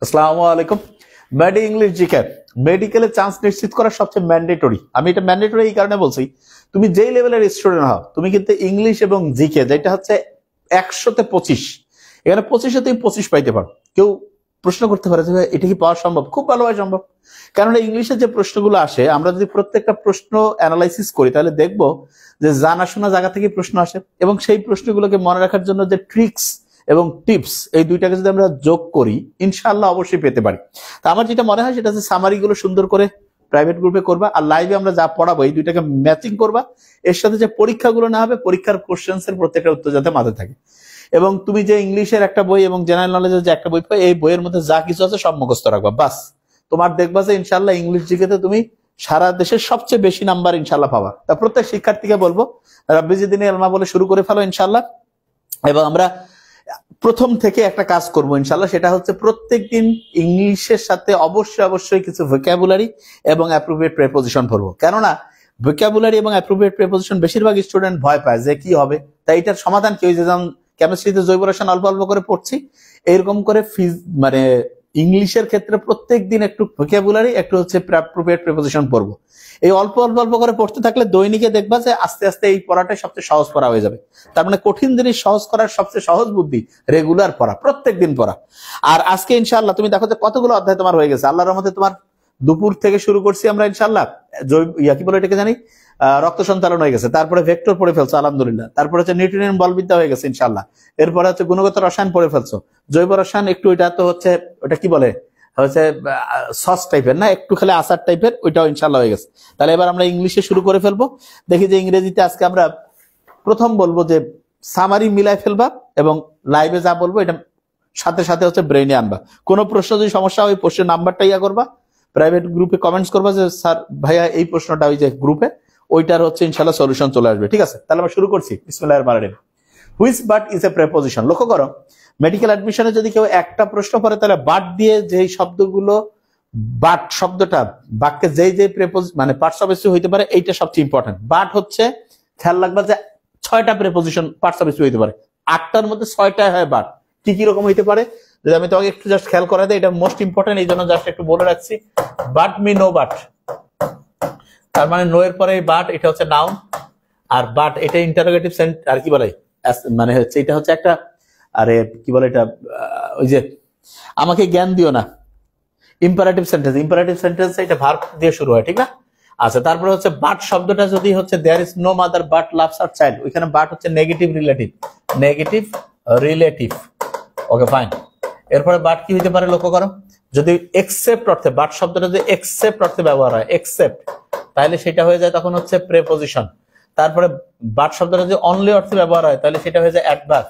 আসসালামু আলাইকুম। মেডি ইংলিশ জিকে মেডিকেলে চান্স নিশ্চিত করা সবচেয়ে ম্যান্ডেটরি। আমি এটা ম্যান্ডেটরি এই কারণে বলছি, তুমি যেই লেভেলের স্টুডেন্ট হও, তুমি কিন্তু ইংলিশ এবং জিকে যেটা হচ্ছে 100-তে 25, এখানে 25-এ তুমি 25 পাইতে পারো। কেউ প্রশ্ন করতে পারে যে এটা কি পাওয়া সম্ভব? খুব ভালোভাবে সম্ভব। কেননা ইংলিশের যে প্রশ্নগুলো আসে, আমরা যদি প্রত্যেকটা প্রশ্ন অ্যানালাইসিস করি তাহলে দেখবো যে জানাশোনা জায়গা থেকে প্রশ্ন আসে, এবং সেই প্রশ্নগুলোকে মনে রাখার জন্য যে ট্রিক্স এবং টিপস, এই দুইটাকে যদি আমরা যোগ করি ইনশাআল্লাহ অবশ্যই পেতে পারি। তা আমার যেটা মনে হয় সেটা হচ্ছে সামারি গুলো সুন্দর করে প্রাইভেট গ্রুপে করবা, আর লাইভে আমরা যা পড়াবো এই দুইটাকে ম্যাচিং করবা। এর সাথে যে পরীক্ষাগুলো না হবে, পরীক্ষার কোশ্চেন্স এর প্রত্যেকটা উত্তর যাতে মাথায় থাকে। এবং তুমি যে ইংলিশের একটা বই এবং জেনারেল নলেজের যে একটা বই পাই, এই বইয়ের মধ্যে যা কিছু আছে সব মুখস্থ রাখবা, বাস। তোমার দেখবা যে ইনশাআল্লাহ ইংলিশ জিকেতে তুমি সারা দেশের সবচেয়ে বেশি নাম্বার ইনশাআল্লাহ পাবা। তা প্রত্যেক শিক্ষার্থীকে বলবো রাব্বিজি দিনে এলমা বলে শুরু করে ফেলো ইনশাআল্লাহ। এবং আমরা প্রথম থেকে একটা কাজ করব ইনশাআল্লাহ, সেটা হচ্ছে প্রত্যেকদিন ইংলিশের সাথে অবশ্যই কিছু ভোকাবুলারি এবং অ্যাপ্রোপ্রিয়েট প্রেপোজিশন পড়বো। কেননা ভোকাবুলারি এবং অ্যাপ্রোপ্রিয়েট প্রেপোজিশন বেশিরভাগ স্টুডেন্ট ভয় পায় যে কি হবে। তাই এটার সমাধান কি, ওই যে যেমন কেমিস্ট্রিতে জৈব রসায়ন অল্প অল্প করে পড়ছি, এরকম করে মানে ইংলিশের ক্ষেত্রে প্রত্যেকদিন একটু ভোকাবুলারি, একটু হচ্ছে অ্যাপ্রোপ্রিয়েট প্রেপোজিশন পড়বো। এই অল্প অল্প করে পড়তে থাকলে দৈনিকে দেখবা যে আস্তে আস্তে এই পড়াটাই সবচেয়ে সহজ পড়া হয়ে যাবে। তার মানে কঠিন জিনিস সহজ করার সবচেয়ে সহজ বুদ্ধি রেগুলার পড়া, প্রত্যেকদিন পড়া। আর আজকে ইনশাআল্লাহ তুমি দেখো যে কতগুলো অধ্যায় তোমার হয়ে গেছে আল্লাহর রহমতে। তোমার দুপুর থেকে শুরু করছি আমরা ইনশাআল্লাহ, কি বলে এটাকে জানি, রক্ত সঞ্চালন হয়ে গেছে, তারপরে ভেক্টর পড়ে ফেলছো আলহামদুলিল্লাহ, তারপরে হচ্ছে নিউট্রিয়েন্ট বলবিদ্যা হয়ে গেছে ইনশাআল্লাহ, এরপরে হচ্ছে গুণগত রসায়ন পড়ে ফেলছো, জৈব রসায়ন একটু, ওইটা তো হচ্ছে ওটা কি বলে হচ্ছে সস টাইপের না, একটু খালি আচার টাইপের, ওইটাও ইনশাআল্লাহ হয়ে গেছে। তাহলে এবার আমরা ইংলিশে শুরু করে ফেলবো। দেখি যে ইংরেজিতে আজকে আমরা প্রথম বলবো যে সামারি মিলাই ফেলবা, এবং লাইভে যা বলবো এটা সাথে সাথে হচ্ছে ব্রেইনে আনবা। কোনো প্রশ্ন যদি সমস্যা হয় প্রশ্নের নাম্বারটা ইয়া করবা, প্রাইভেট গ্রুপে কমেন্টস করবা যে স্যার ভাইয়া এই প্রশ্নটা, ওই যে গ্রুপে ওইটার হচ্ছে ইনশাআল্লাহ সলিউশন চলে আসবে। ঠিক আছে, তাহলে আমরা শুরু করছি। বিসমিল্লাহির রহমানির রহিম। Which but is a preposition. লক্ষ্য করো, মেডিকেল অ্যাডমিশনে যদি কেউ একটা প্রশ্ন করে তাহলে বাট দিয়ে যেই শব্দগুলো, বাট শব্দটা বাক্যে যেই মানে পার্টস অফ স্পিচ হইতে পারে, এইটা সবচেয়ে ইম্পর্টেন্ট। বাট হচ্ছে খেয়াল রাখবা যে 6টা প্রেপোজিশন পার্টস অফ স্পিচ হইতে পারে, 8টার মধ্যে 6টাই হয় বাট। কি কি রকম হইতে পারে যদি আমি তোমাকে একটু জাস্ট খেয়াল করা দেই, এটা মোস্ট ইম্পর্টেন্ট, এই জন্য জাস্ট একটু বলে রাখছি। বাট মি নো বাট, তার মানে নো এর পরে বাট, এটা হচ্ছে নাউন। আর বাট এটা ইন্টারোগেটিভ আর কি বলে, মানে হচ্ছে এটা হচ্ছে একটা, আরে কি বলে এটা, ওই যে আমাকে জ্ঞান দিও না, ইম্পারেটিভ সেন্টেন্স। ইম্পারেটিভ সেন্টেন্স এটা ভার্ব দিয়ে শুরু হয়, ঠিক না? আচ্ছা, তারপরে হচ্ছে বাট শব্দটা যদি হচ্ছে there is no mother but loves her child, ওইখানে বাট হচ্ছে negative relative, negative relative. Okay fine. এরপরে বাট কি হইতে পারে লক্ষ্য করো, যদি এক্সেপ্ট অর্থে, বাট শব্দটা যদি এক্সেপ্ট অর্থে ব্যবহার হয়, এক্সেপ্ট, তাহলে সেটা হয়ে যায় তখন হচ্ছে প্রেপোজিশন। তারপরে বাট শব্দটা যদি অনলি অর্থে ব্যবহার হয় তাহলে সেটা হয়ে যায় অ্যাডভার্ব।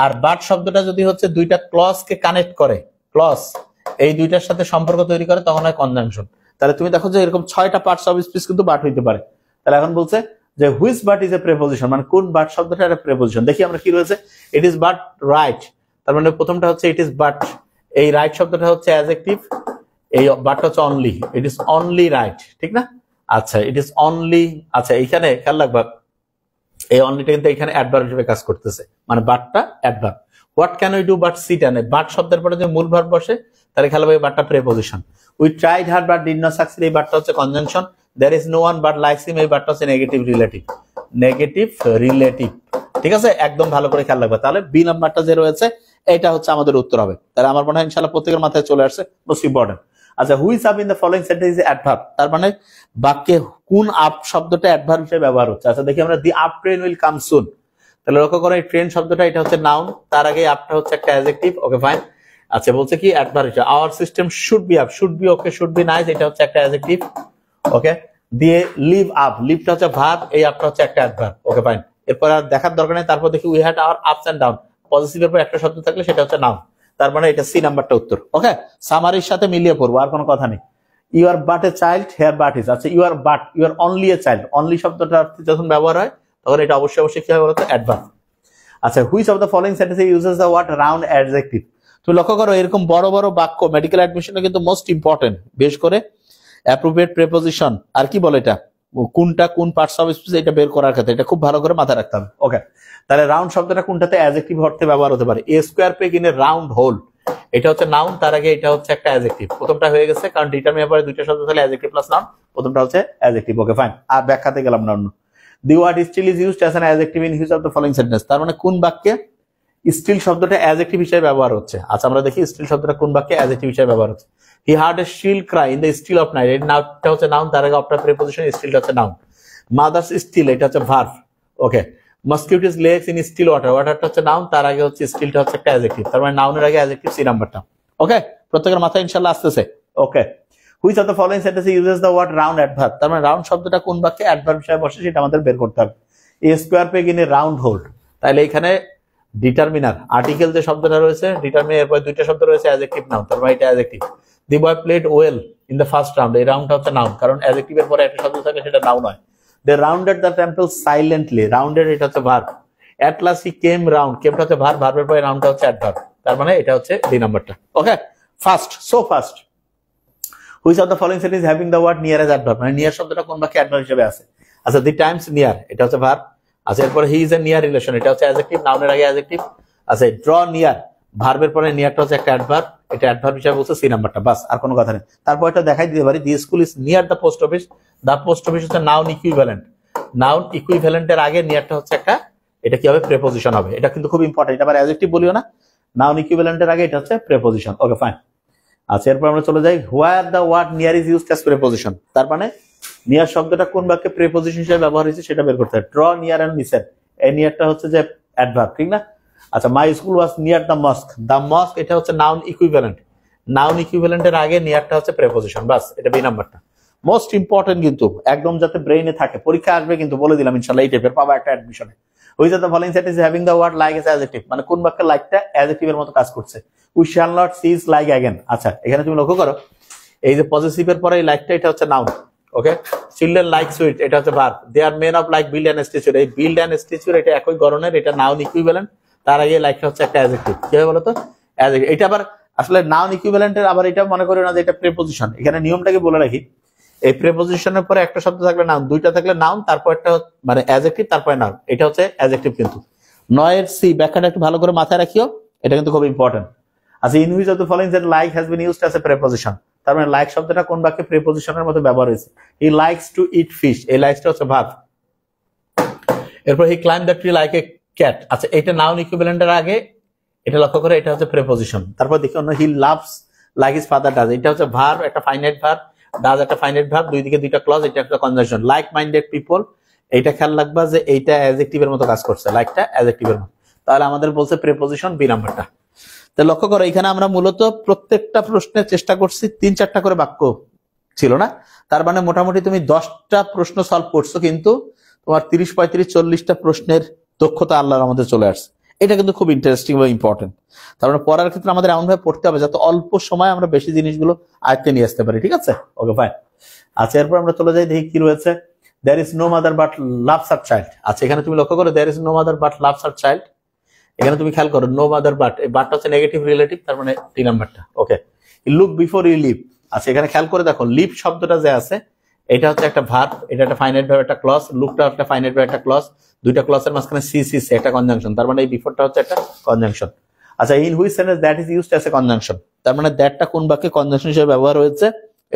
আর বাট শব্দটা যদি হচ্ছে দুইটা ক্লজ কে কানেক্ট করে, ক্লজ এই দুইটার সাথে সম্পর্ক তৈরি করে, তখন হয় কনজাংশন। তাহলে তুমি দেখো যে এরকম 6টা পার্টস অফ স্পিচ কিন্তু বাট হইতে পারে। তাহলে এখন বলছে যে which but is a preposition, মানে কোন বাট শব্দটা একটা প্রেপোজিশন। দেখি আমরা কি রয়েছে, ইট ইজ বাট রাইট, তার মানে প্রথমটা হচ্ছে ইট ইজ বাট, এই রাইট শব্দটা হচ্ছে অ্যাডজেক্টিভ, এই বাটটা হচ্ছে only, it is only right, ঠিক না? আচ্ছা, ইট ইজ অনলি, আচ্ছা এইখানে খেয়াল রাখবা এই অনলিটা কিন্তু এখানে অ্যাডভার্ব হিসেবে কাজ করতেছে, মানে বাটটা adverb. What can we do but sit আনে, বাট শব্দের পরে যে মূল ভার্ব বসে তাহলে খেয়াল হবে বাটটা preposition. We tried hard but did not succeed, এই বাটটা হচ্ছে conjunction. There is no one but likes him, এই বাটটা হচ্ছে নেগেটিভ রিলেটিভ, নেগেটিভ রিলেটিভ। ঠিক আছে, একদম ভালো করে খেয়াল রাখবা। তাহলে বি নাম্বারটা যে রয়েছে এটা হচ্ছে আমাদের উত্তর হবে। তাহলে আমার মনে হয় ইনশাআল্লাহ প্রত্যেকের মাথায় চলে আসছে, মোস্ট ইম্পর্টেন্ট। আচ্ছা, which up in the following sentence is adverb, তার মানে বাক্যে কোন আপ শব্দটা অ্যাডভার্ব হিসেবে ব্যবহার হচ্ছে। আচ্ছা দেখি আমরা, দি আপ ট্রেন উইল কাম সুন, তাহলে লক্ষ্য করো এই ট্রেন শব্দটা এটা হচ্ছে নাউন, তার আগে আপটা হচ্ছে একটা অ্যাডজেক্টিভ। ওকে ফাইন। আচ্ছা বলছে কি অ্যাডভার্ব হিসেবে, hour system should be up, should be okay, should be nice, এটা হচ্ছে একটা অ্যাডজেক্টিভ। ওকে, দিয়ে লিভ আপ, লিভটা হচ্ছে ভার্ব, এই আপটা হচ্ছে একটা অ্যাডভার্ব। Okay fine. এরপর আর দেখার দরকার নেই। তারপর দেখি we had our ups and down, পজিটিভের পর একটা শব্দ থাকলে সেটা হচ্ছে নাউন, তার মানে এটা সি নাম্বারটা উত্তর। ওকে, সামারির সাথে মিলিয়ে পড়বো, আর কোনো কথা নেই। You are but a child, here but is. আচ্ছা, you are but, you are only a child, only শব্দটা যখন ব্যবহার হয় তখন এটা অবশ্যই কি হবে বলতো, অ্যাডভার্ব। আচ্ছা, which of the following sentence uses the word round adjective. তুমি লক্ষ্য করো এরকম বড় বড় বাক্য মেডিকেল অ্যাডমিশনে কিন্তু মোস্ট ইম্পর্টেন্ট, বেশ করে অ্যাপ্রোপ্রিয়েট প্রেপোজিশন আর কি বলে এটা, কোনটা কোন পার্টস অফ স্পিচ, এটা বের করার ক্ষেত্রে এটা খুব ভালো করে মাথায় রাখতে হবে। ওকে, তাহলে রাউন্ড শব্দটা কোনটাতে অ্যাডজেক্টিভ অর্থে ব্যবহার হতে পারে, a square peg in a round hole, এটা হচ্ছে নাউন, তার আগে এটা হচ্ছে একটা অ্যাডজেক্টিভ। প্রথমটা হয়ে গেছে, কারণ ডিটারমিনার পরে দুইটা শব্দ তাহলে অ্যাডজেক্টিভ প্লাস নাউন, প্রথমটা হচ্ছে অ্যাডজেক্টিভ। ওকে ফাইন, আর ব্যাখ্যাতে গেলাম না অন্য। The word still is used as an adjective in which of the following sentence, তার মানে কোন বাক্যে স্টিল শব্দটা অ্যাডজেক্টিভ হিসেবে ব্যবহার হচ্ছে। আচ্ছা আমরা দেখি স্টিল শব্দটা কোন বাক্যে অ্যাডজেক্টিভ হিসেবে ব্যবহার হচ্ছে। He heard a still cry in the still of night, এটা নাউনটা হচ্ছে নাউন, তার আগে অফটার প্রিপোজিশন, স্টিলটা হচ্ছে নাউন। মাদার্স স্টিল, এটা হচ্ছে verb. Okay, mosquitos legs in still water, ওয়াটারটা হচ্ছে নাউন, তার আগে হচ্ছে স্টিলটা হচ্ছে একটা অ্যাডজেক্টিভ, তার মানে নাউনের আগে অ্যাডজেক্টিভ, সি নাম্বারটা। ওকে, প্রত্যেকের মাথায় ইনশাআল্লাহ আসতেছে। Okay, which of the following sentence uses the word round adverb, তার মানে রাউন্ড শব্দটা কোন বাক্যে অ্যাডভার্ব হিসেবে বসে সেটা আমাদের বের করতে হবে। A square peg in a round hole, তাহলে এখানে ডিটারমিনার আর্টিকেল যে শব্দটা রয়েছে, ডিটারমিনার এরপর দুইটা শব্দ রয়েছে অ্যাডজেক্টিভ নাউন, তার মানে এটা adjective. The boy played well in the first round, এই রাউন্ডটা হচ্ছে নাউন, কারণ অ্যাডজেক্টিভের পরে একটা শব্দ থাকে সেটা নাউন হয়। They rounded the temple silently, rounded এটা হচ্ছে verb. At last he came round, কেমটা হচ্ছে ভার্ব, ভার্বের পরে রাউন্ডটা হচ্ছে অ্যাডভার্ব, তার মানে এটা হচ্ছে ডি নাম্বারটা। Okay, first, so first. Which of the following sentence having the word near as adverb, মানে নিয়ার শব্দটা কোন বাক্যে অ্যাডভার্ব হিসেবে আছে। আচ্ছা, দি টাইমস নিয়ার, এটা হচ্ছে ভার্ব। আচ্ছা, এরপরে he is a near relation, এটা হচ্ছে অ্যাডজেক্টিভ, নাউনের আগে অ্যাডজেক্টিভ। আচ্ছা, ড্র নিয়ার, ভার্বের পরে নিয়ারটা হচ্ছে একটা অ্যাডভার্ব, এটা অ্যাডভার্ব হিসেবে বলছে, সি নাম্বারটা। বাস, আর কোনো কথা নেই। তারপর এটা দেখাই দিতে পারি, the school is near the post office, the post office হচ্ছে নাউন ইকুইভ্যালেন্ট, নাউন ইকুইভ্যালেন্টের আগে নিয়ারটা হচ্ছে একটা, এটা কি হবে, প্রেপোজিশন হবে। এটা কিন্তু খুব ইম্পর্টেন্ট, এটা আবার অ্যাডজেক্টিভ বলিও না, নাউন ইকুইভ্যালেন্টের আগে এটা হচ্ছে প্রেপোজিশন। ওকে ফাইন। আচ্ছা, এরপর আমরা চলে যাই, where the word near is used as preposition, তার মানে নিয়ার শব্দটা কোন বাক্যে প্রেপোজিশন হিসেবে ব্যবহার হয়েছে সেটা বের করতে হবে। ড্র নিয়ার এন্ড লিসেন, এই নিয়ারটা হচ্ছে যে অ্যাডভার্ব, ঠিক না? আচ্ছা, my school was near the mosque, the mosque এটা হচ্ছে নাউন ইকুইভ্যালেন্ট, নাউন ইকুইভ্যালেন্টের আগে নিয়ারটা হচ্ছে প্রেপোজিশন। বাস, এটা বি নাম্বারটা। মোস্ট ইম্পর্টেন্ট কিন্তু, একদম যাতে ব্রেইনে থাকে, পরীক্ষা আসবে কিন্তু বলে দিলাম ইনশাআল্লাহ, এই টাইপের পাবা একটা অ্যাডমিশনে। Which of the following sentence having the word like as adjective, মানে কোন বাক্যে লাইকটা অ্যাডজেক্টিভের মতো কাজ করছে। We shall not cease like again, আচ্ছা এখানে তুমি লক্ষ্য করো, এই যে পজিটিভের পরে এই লাইকটা, এটা হচ্ছে noun. Okay, children like sweet, এটা হচ্ছে verb. They are men of like build and stature, এই বিল্ড এন্ড স্ট্যাচুর এটা একই গড়নের, এটা নাউন ইকুইভ্যালেন্ট, তার আগে লাইকটা হচ্ছে একটা অ্যাডজেক্টিভ। কি হবে বলতো, অ্যাডজেক্টিভ। এটা আবার আসলে নাউন ইকুইভ্যালেন্টের, আবার এটা মনে করি না যে এটা প্রিপোজিশন, এখানে নিয়মটাকে বলে রাখি, এই প্রিপোজিশনের পরে একটা শব্দ থাকলে নাউন, দুইটা থাকলে নাউন, তারপর একটা মানে অ্যাডজেক্টিভ, তারপরে নাউন, এটা হচ্ছে অ্যাডজেক্টিভ। কিন্তু নয়ের সি ব্যাখ্যাটা একটু ভালো করে মাথায় রাখিও, এটা কিন্তু খুব ইম্পর্টেন্ট। আচ্ছা, in which of the following that like has been used as a preposition, তার মানে লাইক শব্দটা কোন বাক্যে প্রিপোজিশনের মতো ব্যবহার হয়েছে। He likes to eat fish, এই লাইকসটা হচ্ছে ভার্ব। এরপর he climb the tree like a cat, আচ্ছা এটা নাউন ইকুইভ্যালেন্টের আগে, এটা লক্ষ্য করে, এটা হচ্ছে প্রিপোজিশন। তারপর দেখি অন্য, he loves like his father does, এটা হচ্ছে ভার্ব, একটা ফাইনাইট ভার্ব, ডাজ একটা ফাইনাইট ভার্ব, দুই দিকে দুইটা ক্লজ, এটা একটা কনজাংশন। লাইক মাইন্ডেড পিপল, এইটা খেয়াল রাখবা যে এইটা অ্যাডজেক্টিভের মতো কাজ করছে, লাইকটা অ্যাডজেক্টিভের মতো, তাহলে আমাদের বলছে প্রিপোজিশন, বি নাম্বারটা। তো লক্ষ্য করো, এখানে আমরা মূলত প্রত্যেকটা প্রশ্নের চেষ্টা করছি, 3-4টা করে বাক্য ছিল না, তার মানে মোটামুটি তুমি 10টা প্রশ্ন সলভ করছো, কিন্তু তোমার 30-35-40টা প্রশ্নের দক্ষতা আল্লাহর আমাদের চলে আসছে। এটা কিন্তু খুব ইন্টারেস্টিং এবং ইম্পর্টেন্ট। তার মানে পড়ার ক্ষেত্রে আমাদের এমন ভাবে পড়তে হবে যাতে অল্প সময় আমরা বেশি জিনিসগুলো আয়ত্তে নিয়ে আসতে পারি, ঠিক আছে? Okay fine. আচ্ছা, এরপর আমরা চলে যাই, দেখি কি রয়েছে। There is no mother but loves her child, আচ্ছা এখানে তুমি লক্ষ্য করো, there is no mother but loves her child, এখানে তুমি খেয়াল করো, নো মাদার বাট, এই বাটটা হচ্ছে নেগেটিভ রিলেটিভ, তার মানে টি নাম্বারটা। ওকে, লুক বিফোর ইউ লিভ, আচ্ছা এখানে খেয়াল করে দেখো, লিভ শব্দটা যে আছে, এটা হচ্ছে একটা ভার্ব, এটা একটা ফাইনাইট ভার্ব, একটা ক্লজ, লুকটা একটা ফাইনাইট ভার্ব, একটা ক্লজ, দুইটা ক্লজের মাঝখানে সি সি সি একটা কনজাংশন, তার মানে এই বিফোরটা হচ্ছে একটা কনজাংশন। আচ্ছা, in which sentence that is used as a conjunction, তার মানে দ্যাটটা কোন বাক্যে কনজাংশন হিসেবে ব্যবহার হয়েছে,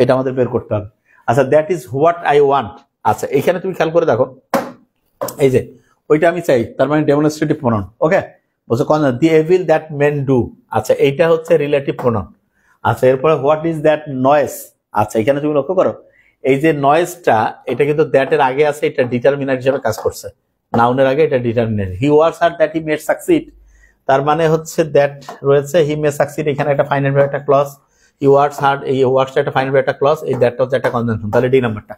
এটা আমাদের বের করতে হবে। আচ্ছা, that is what I want, আচ্ছা এখানে তুমি খেয়াল করে দেখো, এই যে ওইটা আমি চাই, তার মানে ডেমনস্ট্রেটিভ প্রোনাউন। ওকে, বলছে the evil that men do, আচ্ছা এইটা হচ্ছে রিলেটিভ প্রোনাউন। আচ্ছা, এরপরে হোয়াট ইজ দ্যাট নয়েজ, আচ্ছা এখানে তুমি লক্ষ্য করো, এই যে নয়েজটা, এটা কিন্তু দ্যাট এর আগে আছে, এটা ডিটারমিনার হিসেবে কাজ করছে, নাউনের আগে এটা determiner. He works hard that he made succeed, তার মানে হচ্ছে দ্যাট রয়েছে, হি মে সাকসিড, এখানে একটা ফাইনাইট ভার্ব, একটা ক্লজ, হি ওয়ার্কস হার্ড, এই ওয়ার্কসটা একটা ফাইনাইট ভার্ব, একটা ক্লজ, এই দ্যাটটা হচ্ছে একটা কনজাংশন, তাহলে ডি নাম্বারটা।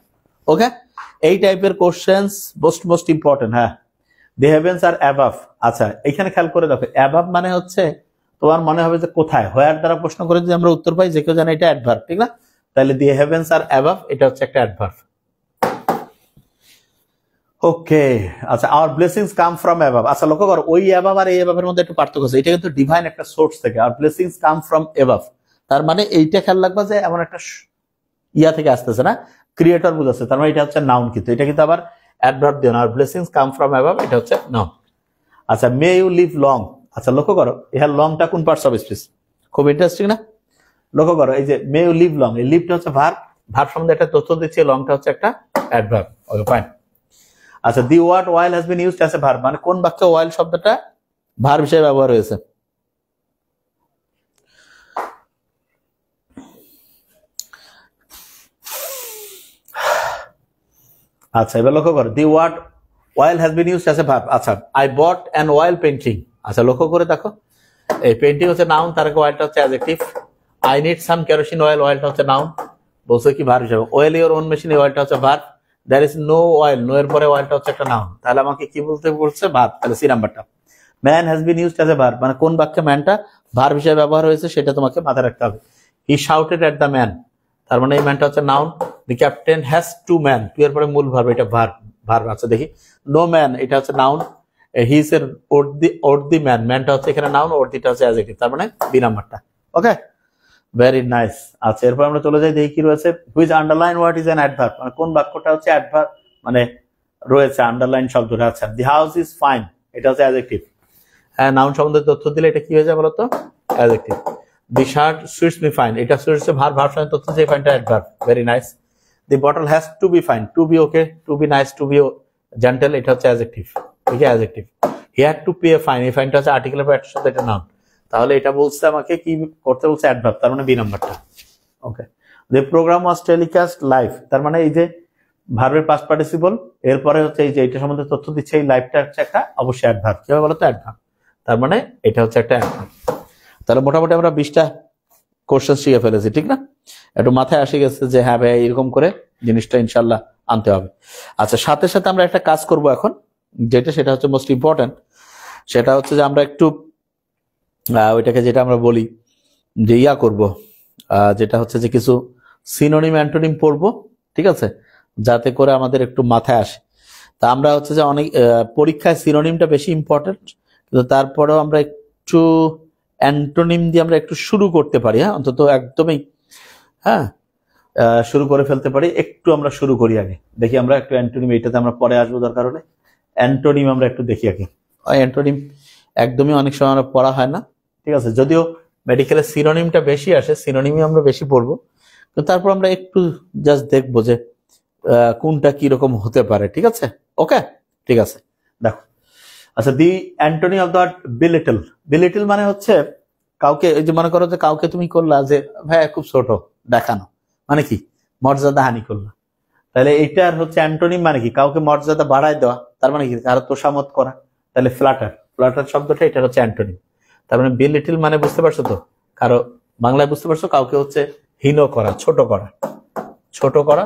ওকে, এই টাইপের কোশ্চেন্স মোস্ট ইম্পর্টেন্ট। হ্যাঁ, দি হেভেন্স আর অ্যাবাভ, আচ্ছা এখানে খেয়াল করে দেখো, অ্যাবাভ মানে হচ্ছে তোমার মনে হবে যে কোথায়, হোয়ার দ্বারা প্রশ্ন করে যদি আমরা উত্তর পাই, যে কেউ জানে এটা অ্যাডভার্ব, ঠিক না? তাহলে দি হেভেন্স আর অ্যাবাভ, এটা হচ্ছে একটা অ্যাডভার্ব। ওকে, আচ্ছা, our blessings come from above, আচ্ছা লক্ষ্য করো, ওই অ্যাবাভ আর এই অ্যাবাভের মধ্যে একটু পার্থক্য আছে, এটা কিন্তু ডিভাইন একটা সোর্স থেকে, আর ব্লেসিংস কাম ফ্রম অ্যাবাভ, তার মানে এইটা খেয়াল রাখবা যে এমন একটা ইয়া থেকে আসতেছে না, ক্রিয়েটর বুঝাচ্ছে, তার মানে এটা হচ্ছে নাউন, কিন্তু এটা কিন্তু আবার অ্যাডভার্ব দিও না, আর ব্লেসিংস কাম ফ্রম অ্যাবাভ, এটা হচ্ছে নাউন। আচ্ছা, মে ইউ লিভ লং, আচ্ছা লক্ষ্য করো, ইহার লংটা কোন পার্টস অফ স্পিচ, খুব ইন্টারেস্টিং না? লক্ষ্য করো এই যে মে ইউ লিভ লং, এই লিভটা হচ্ছে ভার্ব, ভার্ব সম্বন্ধে একটা তথ্য দিচ্ছে, লংটা হচ্ছে একটা অ্যাডভার্ব। Okay fine. আচ্ছা, the word oil has been used as a verb, মানে কোন বাক্যে ওয়াইল শব্দটা ভার্ব হিসেবে ব্যবহার হয়েছে? আচ্ছা, এবার লক্ষ্য করো the word oil has been used as a verb. আচ্ছা, I bought an oil painting. আচ্ছা, লক্ষ্য করে দেখো এই পেন্টিং হচ্ছে নাউন, তার আগে ওয়াইলটা হচ্ছে adjective. I need some kerosene oil, ওয়াইলটা হচ্ছে নাউন, বলছো কি ভার্ব হিসেবে। ওয়েল ইওর ওন মেশিন, ওয়াইলটা হচ্ছে verb. There is no oil, no এর পরে ওয়াইলটা হচ্ছে একটা নাউন, তাহলে আমাকে কি বলতে বলছে? ভার্ব। তাহলে সি নাম্বারটা। Man has been used as a verb, মানে কোন বাক্যে ম্যানটা ভার্ব হিসেবে ব্যবহার হয়েছে সেটা তোমাকে মাথায় রাখতে হবে। He shouted at the man, তার মানে এই ম্যানটা হচ্ছে নাউন। The captain has to man, to এর পরে মূল ভার্ব, এটা ভার্ব। ভার্ব আছে দেখি। নো ম্যান, এটা হচ্ছে নাউন। হি ইজ এর ওর দি ম্যান, ম্যানটা হচ্ছে এখানে নাউন, ওর দিটা হচ্ছে অ্যাডজেক্টিভ, তার মানে বি নাম্বারটা। Okay, very nice. আচ্ছা, এরপর আমরা চলে যাই, দেখি কি রয়েছে। Which underline word is an adverb, মানে কোন বাক্যটা হচ্ছে অ্যাডভার্ব, মানে রয়েছে আন্ডারলাইন শব্দটা। আচ্ছা, দি হাউস ইজ ফাইন, এটা হচ্ছে অ্যাডজেক্টিভ। হ্যাঁ, নাউন সম্বন্ধে তথ্য দিলে এটা কি হয়ে যায় বলতো? Adjective. The shirt suits me fine, এটা সুইটস ভার্ব, ভার্ব সম্বন্ধে তথ্য দিয়ে ফাইনটা adverb. Very nice. The bottle has to be fine, to be okay, to be nice, to be gentle, এটা হচ্ছে অ্যাডজেক্টিভ। ঠিক আছে, adjective. He had to pay a fine, এই ফাইনটা হচ্ছে আর্টিকেলের পর একটার সাথে এটা নাউন, তাহলে এটা বলছে আমাকে কি করতে বলছে? অ্যাডভার্ব, তার মানে বি নাম্বারটা। ওকে। দি প্রোগ্রাম ওয়াজ টেলিকাস্ট লাইভ, তার মানে এই যে ভার্বের পাস্ট পার্টিসিপল, এরপরে হচ্ছে এই যে এটা সম্বন্ধে তথ্য দিচ্ছে, এই লাইভটা হচ্ছে একটা অবশ্যই অ্যাডভার্ব। কি হবে বলতো? অ্যাডভার্ব, তার মানে এটা হচ্ছে একটা অ্যাডভার্ব। তাহলে মোটামুটি আমরা 20টা কোশ্চেন শিখে ফেলেছি, ঠিক না? একটু মাথায় আসে গেছে যে হ্যাঁ ভাই এরকম করে জিনিসটা ইনশাল্লাহ আনতে হবে। আচ্ছা, সাথে সাথে আমরা একটা কাজ করব এখন, যেটা সেটা হচ্ছে মোস্ট ইম্পর্টেন্ট, সেটা হচ্ছে যে আমরা একটু ওইটাকে যেটা আমরা বলি যে ইয়া করবো, যেটা হচ্ছে যে কিছু সিনোনিম অ্যান্টোনিম পড়বো, ঠিক আছে, যাতে করে আমাদের একটু মাথায় আসে। তা আমরা হচ্ছে যে অনেক পরীক্ষায় সিনোনিমটা বেশি ইম্পর্টেন্ট, কিন্তু তারপরেও আমরা একটু অ্যান্টোনিম দিয়ে আমরা একটু শুরু করতে পারি। হ্যাঁ, অন্তত একদমই হ্যাঁ শুরু করে ফেলতে পারি। একটু আমরা শুরু করি আগে, দেখি আমরা একটু অ্যান্টোনিম, এইটাতে আমরা পরে আসবো দরকার হলে। অ্যান্টোনিম আমরা একটু দেখি আগে। অ্যান্টোনিম একদমই অনেক সময় আমরা পড়া হয় না, ঠিক আছে, যদিও মেডিকেলের সিনোনিমটা বেশি আসে, সিনোনিমই আমরা বেশি পড়বো, তো তারপর আমরা একটু জাস্ট দেখবো যে কোনটা কিরকম হতে পারে। ঠিক আছে, ওকে, ঠিক আছে, দেখো। আচ্ছা, দি অ্যান্টোনিম অফ দ্য বিলিটল। বিলিটল মানে হচ্ছে কাউকে, এই যে মনে করো যে কাউকে তুমি করলা যে ভাই খুব ছোট দেখানো, মানে কি মর্যাদা হানি করলা, তাহলে এইটার হচ্ছে অ্যান্টোনিম মানে কি? কাউকে মর্যাদা বাড়ায় দেওয়া, তার মানে কি? কারো তোষামত করা, তাহলে ফ্ল্যাটার। ফ্ল্যাটার শব্দটা এটা হচ্ছে অ্যান্টোনিম। তার মানে বিলিটল মানে বুঝতে পারছো তো? কারো বাংলায় বুঝতে পারছো? কাউকে হচ্ছে হীন করা, ছোট করা, ছোট করা।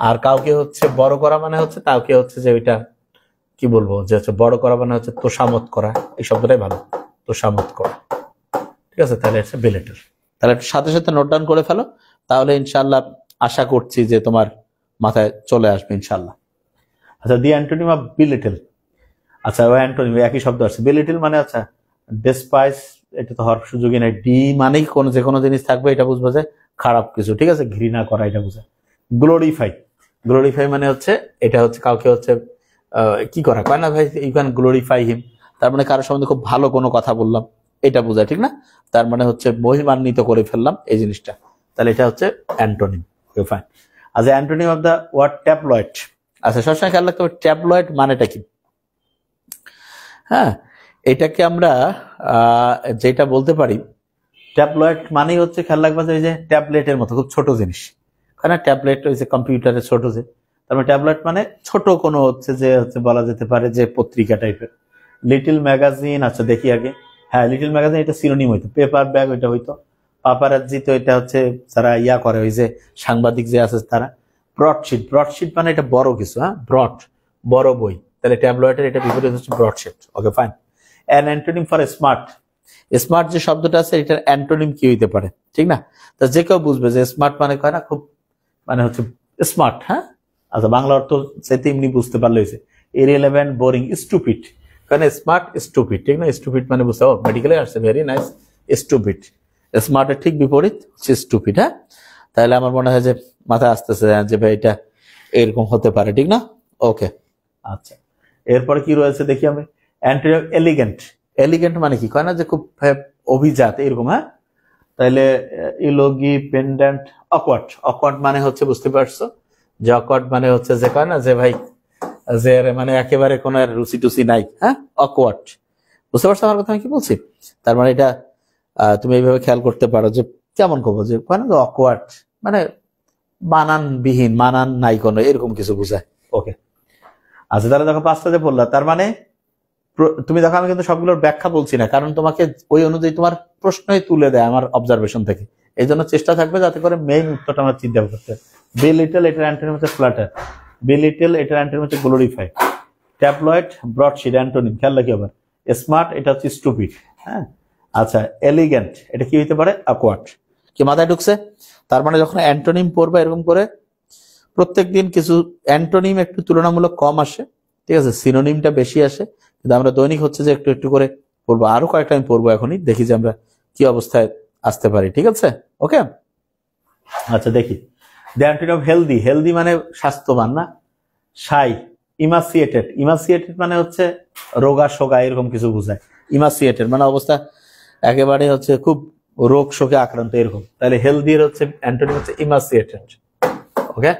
আর কাউকে হচ্ছে বড় করা মানে হচ্ছে কাউকে হচ্ছে যে ওইটা কি বলবো, যে হচ্ছে বড় করা মানে হচ্ছে তোষামত করা, এই শব্দটাই ভালো, তোষামত করা। ঠিক আছে, তাহলে হচ্ছে বিলিটল। তাহলে সাথে সাথে নোট ডাউন করে ফেলো, তাহলে ইনশাল্লাহ আশা করছি যে তোমার মাথায় চলে আসবে ইনশাল্লাহ। আচ্ছা, দি অ্যান্টোনিম অফ বিলিটল। আচ্ছা, ওই অ্যান্টোনিম একই শব্দ আছে। বিলিটল মানে আচ্ছা ডেসপাইস, এটা তো হওয়ার সুযোগই নাই। ডি মানেই কোনো যে কোনো জিনিস থাকবে, এটা বুঝবো যে খারাপ কিছু, ঠিক আছে, ঘৃণা করা, এটা বুঝে। গ্লোরিফাই, গ্লোরিফাই মানে হচ্ছে এটা হচ্ছে কাউকে হচ্ছে কি করা, কয় না ভাই ইউ ক্যান গ্লোরিফাই হিম, তার মানে কারোর সম্বন্ধে খুব ভালো কোনো কথা বললাম, এটা বোঝায়, ঠিক না? তার মানে হচ্ছে মহিমান্বিত করে ফেললাম এই জিনিসটা, তাহলে এটা হচ্ছে অ্যান্টোনিম। Okay fine. আচ্ছা, antonym of the word tabloid. আচ্ছা, সবসময় খেয়াল রাখতে হবে ট্যাবলয়েড মানেটা কি। হ্যাঁ, এটাকে আমরা যেটা বলতে পারি, ট্যাবলয়েড মানেই হচ্ছে খেয়াল রাখবা যে এই যে ট্যাবলেটের মতো খুব ছোট জিনিস, কারণ ট্যাবলেট হচ্ছে কম্পিউটারের ছোট, যে তার মানে ট্যাবলেট মানে ছোট কোনো হচ্ছে যে হচ্ছে বলা যেতে পারে যে পত্রিকা টাইপের। লিটল ম্যাগাজিন, আচ্ছা দেখি আগে। হ্যাঁ, লিটল ম্যাগাজিন এটা সিনোনিম হইতো। পেপার ব্যাগ ওইটা হইতো। পাপারাজ্জি তো এটা হচ্ছে যারা ইয়া করে, ওই যে সাংবাদিক যে আছে তারা। ব্রডশিট, ব্রডশিট মানে এটা বড় কিছু, হ্যাঁ, ব্রড বড় বই, তাহলে ট্যাবলয়েডের এটা বিপরীত হচ্ছে broadsheet. Okay fine. An antonym for smart. Smart যে শব্দটা আছে এটার অ্যান্টোনিম কি হইতে পারে, ঠিক না? তা যে কেউ বুঝবে যে স্মার্ট মানে কয় না খুব, মানে হচ্ছে স্মার্ট। হ্যাঁ, আচ্ছা, বাংলা অর্থ সে তেমনি বুঝতে পারলে হয়েছে। Irrelevant, boring, stupid. কারণ স্মার্ট স্টুপিড, ঠিক না? স্টুপিড মানে বুঝতে পারো, মেডিকেলে আসছে, ভেরি নাইস। স্টুপিড, স্মার্টের ঠিক বিপরীত হচ্ছে স্টুপিড। হ্যাঁ, তাহলে আমার মনে হয় যে মাথায় আসতেছে যে ভাই এটা এরকম হতে পারে, ঠিক না? ওকে, আচ্ছা, এরপরে কি রয়েছে দেখি আমি। Antonym elegant. এলিগেন্ট মানে কি, কয় না যে খুব অভিজাত এরকম। হ্যাঁ, তাইলে ইলোগি পেন্ডেন্ট অকওয়ার্ড, অকওয়ার্ড মানে হচ্ছে বুঝতে পারছো যে অকওয়ার্ড মানে হচ্ছে যে কয় না যে ভাই যে মানে একেবারে কোনো রুচি টুচি নাই, হ্যাঁ অকওয়ার্ড। বুঝতে পারছো আমার কথা আমি কি বলছি? তার মানে এটা তুমি এইভাবে খেয়াল করতে পারো যে কেমন করবো যে কয় না যে অকওয়ার্ড মানে বানানবিহীন, মানান নাই কোনো, এরকম কিছু বোঝায়। ওকে আচ্ছা, তাহলে দেখো পাঁচটা যে বললা, তার মানে তুমি দেখো আমি কিন্তু সবগুলোর ব্যাখ্যা বলছি না, কারণ তোমাকে ওই অনুযায়ী তোমার প্রশ্নই তুলে দেয় আমার অবজারভেশন থেকে। এই জন্য চেষ্টা থাকবে যাতে করে মেইন উত্তরটা আমরা চিন্তা করতে। বি লিটল এটার অ্যান্টোনিম হচ্ছে ফ্ল্যাটার, বি লিটল এটার অ্যান্টোনিম হচ্ছে গ্লোরিফাই, ট্যাবলয়েড ব্রডশিট অ্যান্টোনিম খেয়াল রাখি আবার, স্মার্ট এটা হচ্ছে স্টুপিড, হ্যাঁ আচ্ছা এলিগেন্ট এটা কি হইতে পারে অকওয়ার্ড। কি মাথায় ঢুকছে? তার মানে যখন অ্যান্টোনিম পড়বে এরকম করে প্রত্যেকদিন কিছু অ্যান্টোনিম একটু তুলনামূলক কম আসে, ঠিক আছে, সিনোনিমটা বেশি আসে, কিন্তু আমরা দৈনিক হচ্ছে যে একটু একটু করে পড়বো। আরো কয়েকটা আমি পড়বো এখনই, দেখি যে আমরা কি অবস্থায় আসতে পারি, ঠিক আছে? ওকে আচ্ছা দেখি, the antonym of healthy, healthy মানে স্বাস্থ্যবান না, সাই, ইমাসিয়েটেড, ইমাসিয়েটেড মানে হচ্ছে রোগা শোগা এরকম কিছু বোঝায়, ইমাসিয়েটেড মানে অবস্থা একেবারে হচ্ছে খুব রোগ শোকে আক্রান্ত এরকম, তাহলে হেলদি এর হচ্ছে অ্যান্টোনিম হচ্ছে ইমাসিয়েটেড। ওকে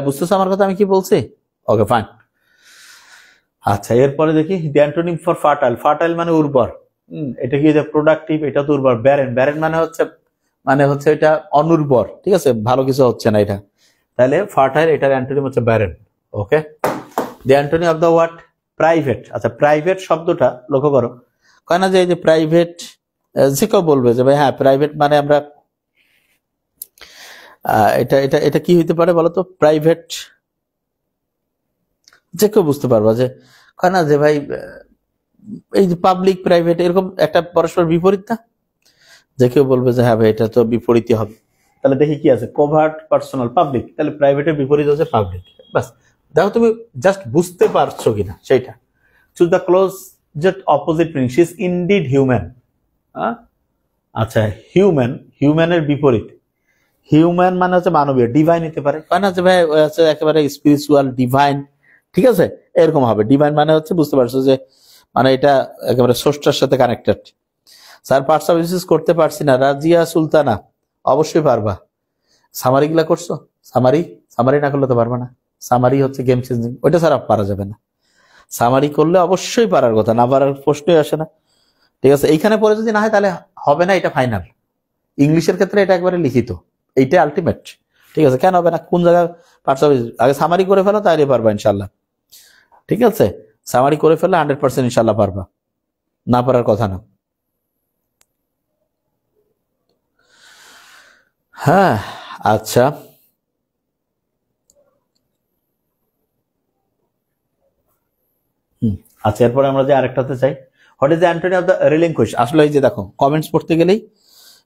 বুঝতেছো আমার কথা আমি কি বলছি? ওকে ফাইন। আচ্ছা এরপরে দেখি the antonym for fertile, fertile মানে উর্বর, এটা কি যে প্রোডাক্টিভ এটা তো উর্বর। ব্যারেন, ব্যারেন মানে হচ্ছে এটা অনুর্বর, ঠিক আছে, ভালো কিছু হচ্ছে না এটা, তাহলে ফার্টাইল এটার অ্যান্টোনিম হচ্ছে barren. Okay the antonym of the word private, আচ্ছা প্রাইভেট শব্দটা লক্ষ্য করো, কয় না যে এই যে প্রাইভেট, যে কেউ বলবে যে ভাই হ্যাঁ প্রাইভেট মানে আমরা এটা এটা এটা কি হইতে পারে বলতো? প্রাইভেট যে কেউ বুঝতে পারবা যে কয় না যে ভাই এই যে পাবলিক প্রাইভেট এরকম একটা পরস্পর বিপরীত না, যে কেউ বলবে যে হ্যাঁ ভাই এটা তো বিপরীতই হবে। তাহলে দেখি কি আছে, কোভার্ট পার্সোনাল পাবলিক, তাহলে প্রাইভেটের বিপরীত হচ্ছে পাবলিক। বাস দেখো তুমি জাস্ট বুঝতে পারছো কিনা সেইটা। Choose the close just opposite meaning, she is indeed human. আচ্ছা হিউম্যান, হিউম্যানের বিপরীত, হিউম্যান মানে হচ্ছে মানবীয়, ডিভাইন হতে পারে, কয় না যে ভাই হচ্ছে একেবারে স্পিরিচুয়াল ডিভাইন, ঠিক আছে এরকম হবে। ডিভাইন মানে হচ্ছে বুঝতে পারছো যে মানে এটা একেবারে স্রষ্টার সাথে কানেক্টেড। স্যার পার্ট সার্ভিসেস করতে পারছি না, রাজিয়া সুলতানা অবশ্যই পারবা। সামারি গুলা করছো? সামারি, সামারি না করলে তো পারবা না, সামারি হচ্ছে গেম চেঞ্জিং, ওইটা ছাড়া পারা যাবে না। সামারি করলে অবশ্যই পারার কথা, না পারার প্রশ্নই আসে না, ঠিক আছে। এইখানে পরে যদি না হয় তাহলে হবে না, এটা ফাইনাল। ইংলিশের ক্ষেত্রে এটা একবারে লিখিত, এইটা আলটিমেট, ঠিক আছে। কেন হবে না? কোন জায়গায় পার্ট সার্ভিস, আগে সামারি করে ফেলো তাহলে পারবা ইনশাল্লাহ, ঠিক আছে। সামারি করে ফেললে 100% ইনশাল্লাহ পারবা, না পারার কথা না। হ্যাঁ আচ্ছা আচ্ছা এরপরে আমরা যে আরেকটাতে চাই, what is the antonym of the relinquish. আসলে এই যে দেখো কমেন্টস পড়তে গেলেই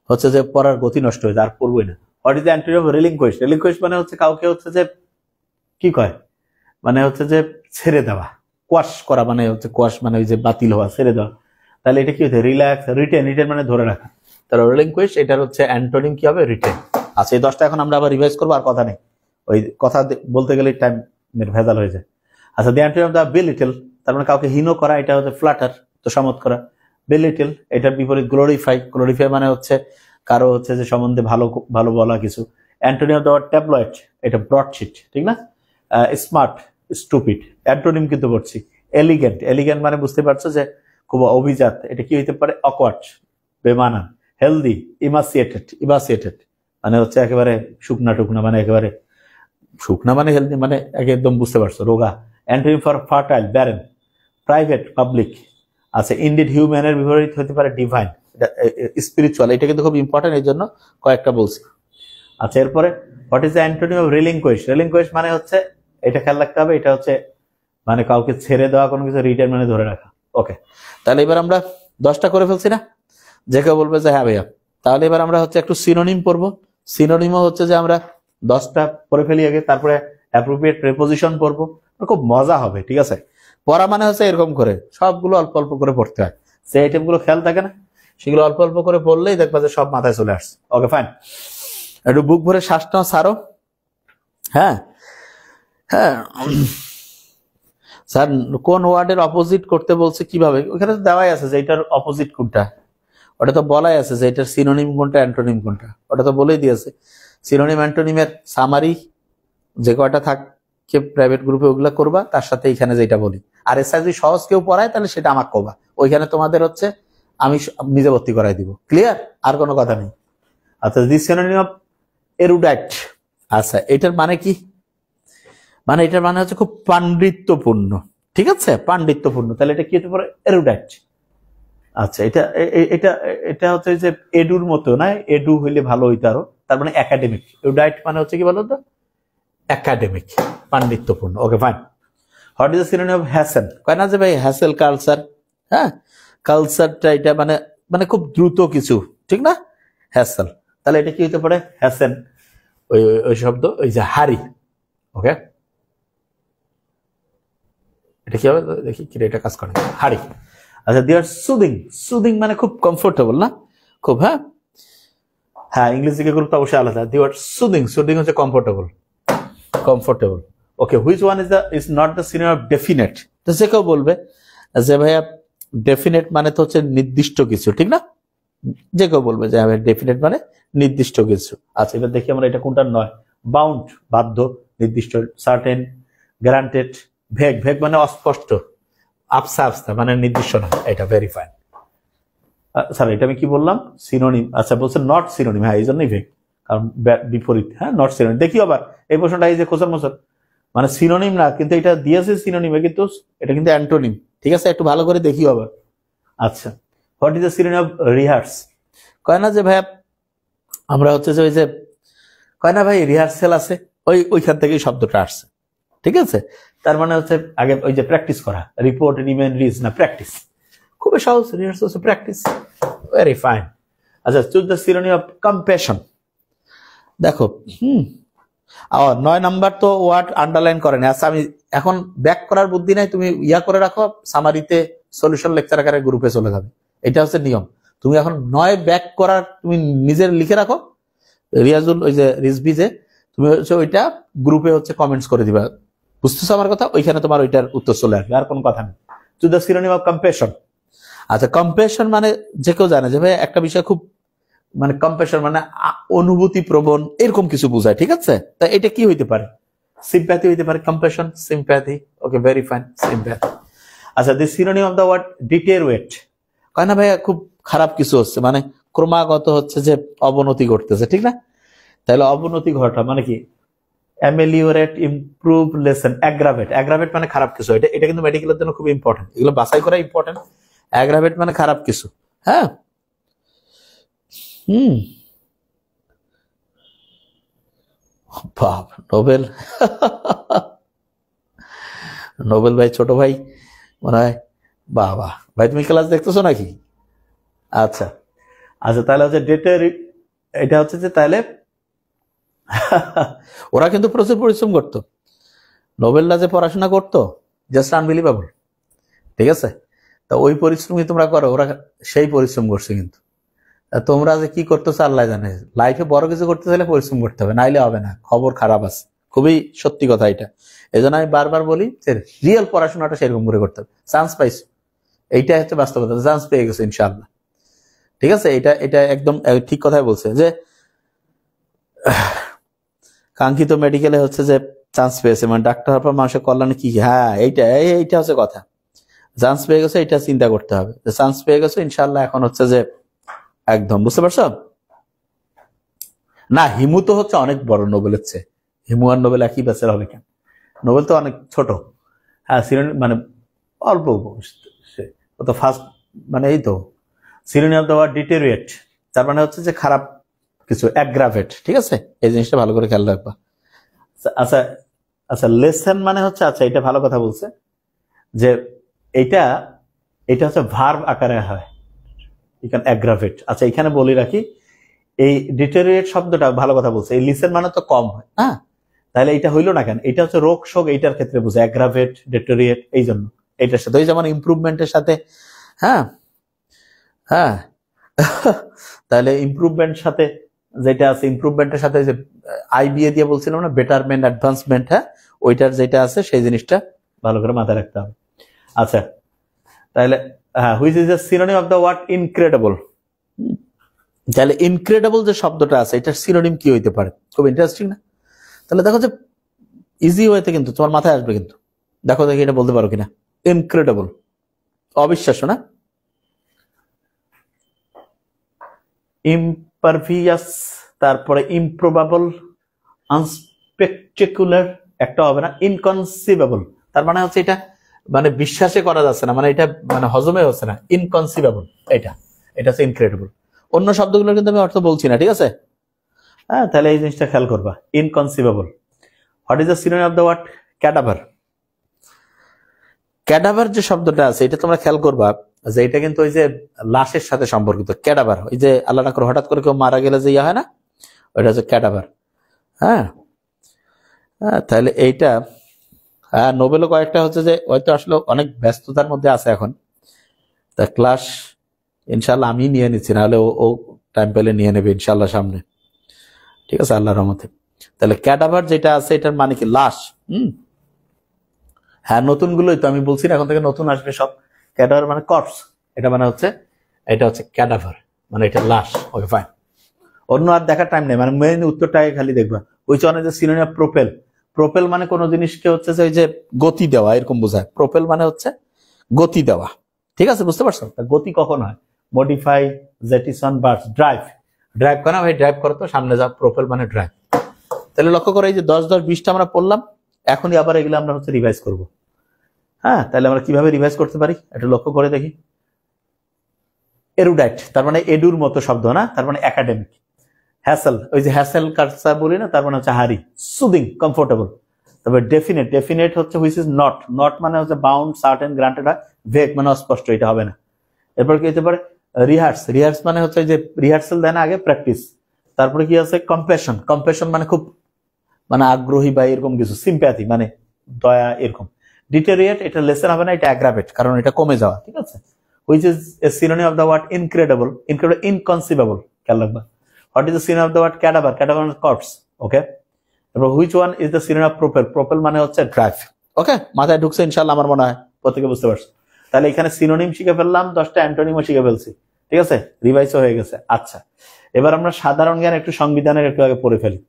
হচ্ছে যে পড়ার গতি নষ্ট হয়ে যায়, আর পড়বই না। What is the antonym of relinquish, relinquish মানে হচ্ছে কাউকে হচ্ছে যে কি কয়, মানে হচ্ছে যে ছেড়ে দেওয়া, কোয়াশ করা, মানে হচ্ছে কোয়াশ মানে ওই যে বাতিল হওয়া, ছেড়ে দেওয়া। তাহলে এটা কি হচ্ছে? রিল্যাক্স, রিটেন, রিটেন মানে ধরে রাখা। তাহলে রিলিঙ্কুইশ এটার হচ্ছে অ্যান্টোনিম কি হবে? রিটেন। আচ্ছা এই 10টা এখন আমরা আবার রিভাইজ করবো, আর কথা নেই, ওই কথা বলতে গেলে টাইম ভেজাল হয়ে যায়। আচ্ছা দ্য অ্যান্টোনিম অফ দ্য বেলিটল, তার মানে কাউকে হীন করা, এটা হচ্ছে ফ্ল্যাটার, তো সামত করা। বেলিটল এটার বিপরীত গ্লোরিফাই, গ্লোরিফাই মানে হচ্ছে কারো হচ্ছে যে সম্বন্ধে ভালো ভালো বলা কিছু। Antonym of the word tabloid, এটা ব্রডশিট, ঠিক না। স্মার্ট, স্টুপিড, অ্যান্টোনিম কিন্তু পড়ছি। এলিগেন্ট, এলিগেন্ট মানে বুঝতে পারছো যে খুব অভিজাত, এটা কি হইতে পারে? অকওয়ার্ড, বেমানান। হেলদি, ইমাসিয়েটেড, ইমাসিয়েটেড মানে হচ্ছে একেবারে শুকনা টুকনা, মানে একেবারে শুকনা মানে হেলদি মানে একদম বুঝতে পারছো রোগা। Antonym for fertile, barren. Private, public. আচ্ছা ইনডিড হিউম্যানের বিপরীত হতে পারে ডিভাইন, স্পিরিচুয়াল, এটা কিন্তু খুব ইম্পর্টেন্ট, এই জন্য কয়েকটা বলছি। আচ্ছা এরপরে what is the antonym of relinquish, relinquish মানে হচ্ছে এটা খেয়াল রাখতে হবে, এটা হচ্ছে মানে কাউকে ছেড়ে দেওয়া, কোনো কিছু রিটার্ন মানে ধরে রাখা। ওকে তাহলে এবার আমরা 10টা করে ফেলছি না, যে কেউ বলবে যে হ্যাঁ ভাইয়া, তাহলে এবার আমরা হচ্ছে একটু সিনোনিম পড়বো। সিনোনিমও হচ্ছে যে আমরা 10টা পড়ে ফেলি আগে, তারপরে অ্যাপ্রোপ্রিয়েট প্রিপোজিশন পড়বো, খুব মজা হবে, ঠিক আছে। পড়া মানে হচ্ছে এরকম করে সবগুলো অল্প অল্প করে পড়তে হয়, সেই আইটেম গুলো খেয়াল থাকে না, সেগুলো অল্প অল্প করে পড়লেই দেখবা যে সব মাথায় চলে আসছে। ওকে ফাইন, একটু বুক ভরে শ্বাস নাও, ছাড়ো। হ্যাঁ হ্যাঁ স্যার কোন ওয়ার্ডের অপোজিট করতে বলছে কিভাবে? ওখানে দেওয়াই আছে যে এটার অপোজিট কোনটা। ওটা তো বলাই আছে যে এটার সিনোনিম কোনটা অ্যান্টোনিম কোনটা, ওটা তো বলেই দিয়েছে। সিনোনিম অ্যান্টোনিমের সামারি যে কয়টা থাকে প্রাইভেট গ্রুপে ওগুলা করবা, তার সাথে এখানে যেটা বলি। আর এসআই যদি সহজ কেউ পড়ায় তাহলে সেটা আমার কবা, ওইখানে তোমাদের হচ্ছে আমি নিজে ভর্তি করাই দিব। ক্লিয়ার? আর কোনো কথা নেই। আচ্ছা, দি সিনোনিম অফ এরুডাইট। আচ্ছা, এটার মানে কি? মানে এটার মানে হচ্ছে খুব পাণ্ডিত্যপূর্ণ। ঠিক আছে, পাণ্ডিত্যপূর্ণ। তাহলে এটা কি হতে পারে? এরুডাইট। আচ্ছা, এটা এটা এটা হচ্ছে যে এডুর মতো না, এডু হইলে ভালো হইতো আরো। তার মানে একাডেমিক। এরুডাইট মানে হচ্ছে কি বলতো? একাডেমিক, পাণ্ডিত্যপূর্ণ। Okay, fine. What is the synonym of hassle? কয় না যে ভাই হ্যাসেল কালচার। হ্যাঁ, কালচারটা এটা মানে মানে খুব দ্রুত কিছু, ঠিক না? হ্যাসেল। তাহলে এটা কি হতে পারে? হ্যাসেন। ওই ওই শব্দ, ওই যে হারি। ওকে, এটা কি হবে দেখি, কি এটা কাজ করে? হারি। আচ্ছা, দি আর সুদিং। সুদিং মানে খুব কমফোর্টেবল না? খুব, হ্যাঁ হ্যাঁ, ইংলিশ দিকে গ্রুপ তো অবশ্যই আলাদা। দি আর সুদিং। সুদিং হচ্ছে comfortable, comfortable. Okay, which one is not the synonym of definite? তো সে কেউ বলবে যে ভাইয়া ডেফিনেট মানে তো হচ্ছে নির্দিষ্ট কিছু, ঠিক না? যে কেউ বলবে যে ডেফিনেট মানে নির্দিষ্ট কিছু। আচ্ছা, এবার দেখি আমরা এটা কোনটা নয়। বাউন্ড, বাধ্য, নির্দিষ্ট। Certain, guaranteed. ভেগ, ভেগ মানে অস্পষ্ট। আবসা, আবসা মানে নির্দিষ্ট না। এটা ভেরি ফাইন। স্যার এটা আমি কি বললাম? সিনোনিম। আচ্ছা, বলছে নট সিনোনিম। হ্যাঁ, এই জন্যই ভেগ, কারণ বিপরীত। হ্যাঁ, নট সিনোনিম। দেখি আবার এই প্রশ্নটা, এই যে খোঁচার মোচর, মানে সিনোনিম না, কিন্তু এটা দিয়েছে সিনোনিমে, কিন্তু এটা কিন্তু অ্যান্টোনিম। ঠিক আছে, একটু ভালো করে দেখি আবার। আচ্ছা, what is the synonym of rehearse? কয় না যে ভাইয়া আমরা হচ্ছে যে ওই যে কয় না ভাই রিহার্সেল আছে, ওইখান থেকেই শব্দটা আসছে। ঠিক আছে, তার মানে হচ্ছে আগে ওই যে প্র্যাকটিস করা। রিপোর্ট, রিমেন, রিজ না, প্র্যাকটিস। খুবই সহজ। রিহার্স হচ্ছে প্র্যাকটিস। Very fine. আচ্ছা, choose the synonym of compassion. দেখো, 9 নাম্বার তো ওয়ার্ড আন্ডারলাইন করেন। আচ্ছা, আমি এখন ব্যাক করার বুদ্ধি নাই, তুমি ইয়া করে রাখো, সামারিতে সলিউশন লেকচার আকারে গ্রুপে চলে যাবে। এটা হচ্ছে নিয়ম। তুমি এখন 9 ব্যাক করার তুমি নিজের লিখে রাখো, রিয়াজুল ওই যে রিজবি, যে তুমি হচ্ছে ওইটা গ্রুপে হচ্ছে কমেন্টস করে দিবা। বুঝতেছো আমার কথা? ওইখানে তোমার ওইটার উত্তর চলে আসবে, আর কোনো কথা নেই। To the synonym of compassion. আচ্ছা, কম্প্যাশন মানে যে কেউ জানে যে ভাই একটা বিষয় খুব মানে কম্প্যাশন মানে অনুভূতি প্রবণ, এরকম কিছু বোঝায়। ঠিক আছে, তা এটা কি হইতে পারে? সিম্প্যাথি হইতে পারে। Compassion, sympathy. Okay, very fine, sympathy. আচ্ছা, the synonym of the word deteriorate. কয় না ভাইয়া খুব খারাপ কিছু হচ্ছে, মানে ক্রমাগত হচ্ছে যে অবনতি ঘটতেছে, ঠিক না? তাহলে অবনতি ঘটা মানে কি? অ্যামেলিওরেট, ইমপ্রুভ, লেসেন, অ্যাগ্রাভেট। অ্যাগ্রাভেট মানে খারাপ কিছু। এটা কিন্তু মেডিকেলের জন্য খুব ইম্পর্টেন্ট, এগুলো বাছাই করা ইম্পর্টেন্ট। অ্যাগ্রাভেট মানে খারাপ কিছু। হ্যাঁ, বাপ, নোবেল। নোবেল ভাই ছোট ভাই মনে হয়। বাবা ভাই, তুমি ক্লাস দেখতেছো নাকি? আচ্ছা আচ্ছা, তাহলে হচ্ছে ডেটের এটা হচ্ছে যে তাহলে ওরা কিন্তু প্রচুর পরিশ্রম করতো। নোবেলরা যে পড়াশোনা করতো, জাস্ট আনবিলিভেবল। ঠিক আছে, তা ওই পরিশ্রম কি তোমরা করো? ওরা সেই পরিশ্রম করছে। কিন্তু তোমরা যে কি করতেছো আল্লাহ জানে। লাইফে বড় কিছু করতে চাইলে পরিশ্রম করতে হবে, নাইলে হবে না। খবর খারাপ আছে, খুবই সত্যি কথা এটা। এই জন্য আমি বারবার বলি যে রিয়েল পড়াশোনাটা সেরকম করে করতে হবে। চান্স পাইছো, এইটা হচ্ছে বাস্তবতা। চান্স পেয়ে গেছে ইনশাআল্লাহ। ঠিক আছে, এটা এটা একদম ঠিক কথাই বলছে যে কাঙ্ক্ষিত মেডিকেলে হচ্ছে যে চান্স পেয়েছে, মানে ডাক্তার হওয়ার পর মানুষের কল্যাণে কি। হ্যাঁ, এইটা হচ্ছে কথা। চান্স পেয়ে গেছে, এটা চিন্তা করতে হবে যে চান্স পেয়ে গেছে ইনশাআল্লাহ। এখন হচ্ছে যে একদম, বুঝতে পারছো না? হিমু তো হচ্ছে অনেক বড় নোবেলের চেয়ে। হিমু আর নোবেল একই ব্যাচের হবে কেন? নোবেল তো অনেক ছোট। হ্যাঁ, মানে অল্প ও তো ফার্স্ট, মানে এই তো synonym of the word deteriorate, তার মানে হচ্ছে যে খারাপ কিছু, অ্যাগ্রাভেট। ঠিক আছে, এই জিনিসটা ভালো করে খেয়াল রাখবা। আচ্ছা আচ্ছা, লেসন মানে হচ্ছে, আচ্ছা এটা ভালো কথা বলছে যে এটা এটা হচ্ছে ভার্ব আকারে হয়, এখানে অ্যাগ্রাভেট। আচ্ছা, এখানে বলি রাখি, এই ডিটেরিয়েট শব্দটা ভালো কথা বলছে। এই লিসেন মানে তো কম হয়, হ্যাঁ, তাহলে এটা হইলো না কেন? এটা হচ্ছে রোগ শোক, এইটার ক্ষেত্রে বুঝে অ্যাগ্রাভেট, ডিটেরিয়েট। এই জন্য এইটার সাথে ওই যেমন ইমপ্রুভমেন্টের সাথে, হ্যাঁ হ্যাঁ, তাহলে ইমপ্রুভমেন্ট সাথে যেটা আছে, ইমপ্রুভমেন্টের সাথে যে আইবিএ দিয়ে বলছিলাম না, বেটারমেন্ট, অ্যাডভান্সমেন্ট, হ্যাঁ, ওইটার যেটা আছে সেই জিনিসটা ভালো করে মাথায় রাখতে হবে। আচ্ছা, তাহলে হ্যাঁ, which is the synonym of the word incredible? তাহলে ইনক্রেডিবল যে শব্দটা আছে এটার সিনোনিম কি হইতে পারে? খুব ইন্টারেস্টিং না? তাহলে দেখো যে ইজি ওয়েতে কিন্তু তোমার মাথায় আসবে, কিন্তু দেখো দেখি এটা বলতে পারো কিনা। ইনক্রেডিবল, অবিশ্বাস্য না? ইমপারভিয়াস, তারপরে ইমপ্রবাবল, আনস্পেকটেকুলার, একটা হবে না, ইনকনসিভেবল, তার মানে হচ্ছে এটা মানে বিশ্বাসে করা যাচ্ছে না, মানে এটা মানে হজমে হচ্ছে না, ইনকনসিভেবল, এটা এটা হচ্ছে ইনক্রেডিবল। অন্য শব্দগুলো কিন্তু আমি অর্থ বলছি না, ঠিক আছে? হ্যাঁ, তাহলে এই জিনিসটা খেয়াল করবা, inconceivable. What is the synonym of the word cadaver? Cadaver যে শব্দটা আছে এটা তোমরা খেয়াল করবা যে এটা কিন্তু ওই যে লাশের সাথে সম্পর্কিত। ক্যাডাভার, ওই যে আল্লাহ না করে হঠাৎ করে কেউ মারা গেলে যে ইয়া হয় না, ওইটা হচ্ছে ক্যাডাভার। হ্যাঁ, তাহলে এইটা নোবেলও কয়েকটা হচ্ছে যে হয়তো আসলে অনেক ব্যস্ততার মধ্যে আছে এখন, তা ক্লাস ইনশাল্লাহ আমি নিয়ে নিচ্ছি, নাহলে ও টাইম পেলে নিয়ে নেবে ইনশাল্লাহ সামনে, ঠিক আছে, আল্লাহর রহমতে। তাহলে ক্যাডাভার যেটা আছে এটার মানে কি? লাশ। হ্যাঁ, নতুনগুলোই তো আমি বলছি না, এখন থেকে নতুন আসবে সব। ক্যাডাভার মানে কর্পস, এটা মানে হচ্ছে এটা হচ্ছে ক্যাডাভার, মানে এটা লাশ। ওকে, ফাইন। অন্য আর দেখার টাইম নেই, মানে মেইন উত্তরটাকে খালি দেখবা। ওই যে অনেক যে সিনোনিম প্রোপেল, প্রোপেল মানে কোনো জিনিসকে হচ্ছে যে ওই যে গতি দেওয়া, এরকম বোঝায়। প্রোপেল মানে হচ্ছে গতি দেওয়া, ঠিক আছে, বুঝতে পারছো? গতি কখন হয়? Modify, jettison, burst, drive. Drive করা ভাই, ড্রাইভ করো তো, সামনে যাও, প্রোপেল মানে ড্রাইভ। তাহলে লক্ষ্য করে এই যে 10, 10, 20টা আমরা পড়লাম, এখনই আবার এগুলো আমরা হচ্ছে রিভাইজ করব। হ্যাঁ, তাহলে আমরা কিভাবে রিভাইজ করতে পারি একটু লক্ষ্য করে দেখি। এরুডাইট, তার মানে এডুর মতো শব্দ না, তার মানে একাডেমিক। হ্যাসেল, ওই যে হ্যাসেল কারসা বলি না, তার মানে হচ্ছে হারি, সুদিং, কমফোর্টেবল। তবে ডেফিনেট, ডেফিনেট হচ্ছে হুইচ ইজ নট, নট মানে হচ্ছে বাউন্ড, সার্টেন, গ্রান্টেড হয়। ভেগ মানে অস্পষ্ট, এটা হবে না। এরপর কি হতে পারে? রিহার্স, রিহার্স মানে হচ্ছে যে রিহার্সাল দেয় না আগে, প্র্যাকটিস। তারপরে কি আছে? কম্প্যাশন, কম্প্যাশন মানে খুব মানে আগ্রহী বা এরকম কিছু। সিম্প্যাথি মানে দয়া, এরকম। ডিটেরিয়েট, এটা লেসন হবে না, এটা অ্যাগ্রাভেট, কারণ এটা কমে যাওয়া, ঠিক আছে। Which is a synonym of the word incredible? Incredible, inconceivable, খেয়াল রাখবা। What is the synonym of the word cadaver? Cadaver মানে কর্পস, ওকে। তারপর which one is the synonym of propel? Propel মানে হচ্ছে ড্রাইভ। ওকে, মাথায় ঢুকছে ইনশাআল্লাহ, আমার মনে হয় প্রত্যেকে বুঝতে পারছো। তাহলে এখানে সিনোনিম শিখে ফেললাম, 10টা অ্যান্টোনিমও শিখে ফেলছি, ঠিক আছে, রিভাইসও হয়ে গেছে। আচ্ছা, এবার আমরা সাধারণ জ্ঞান একটু সংবিধানের একটু আগে পড়ে ফেলি,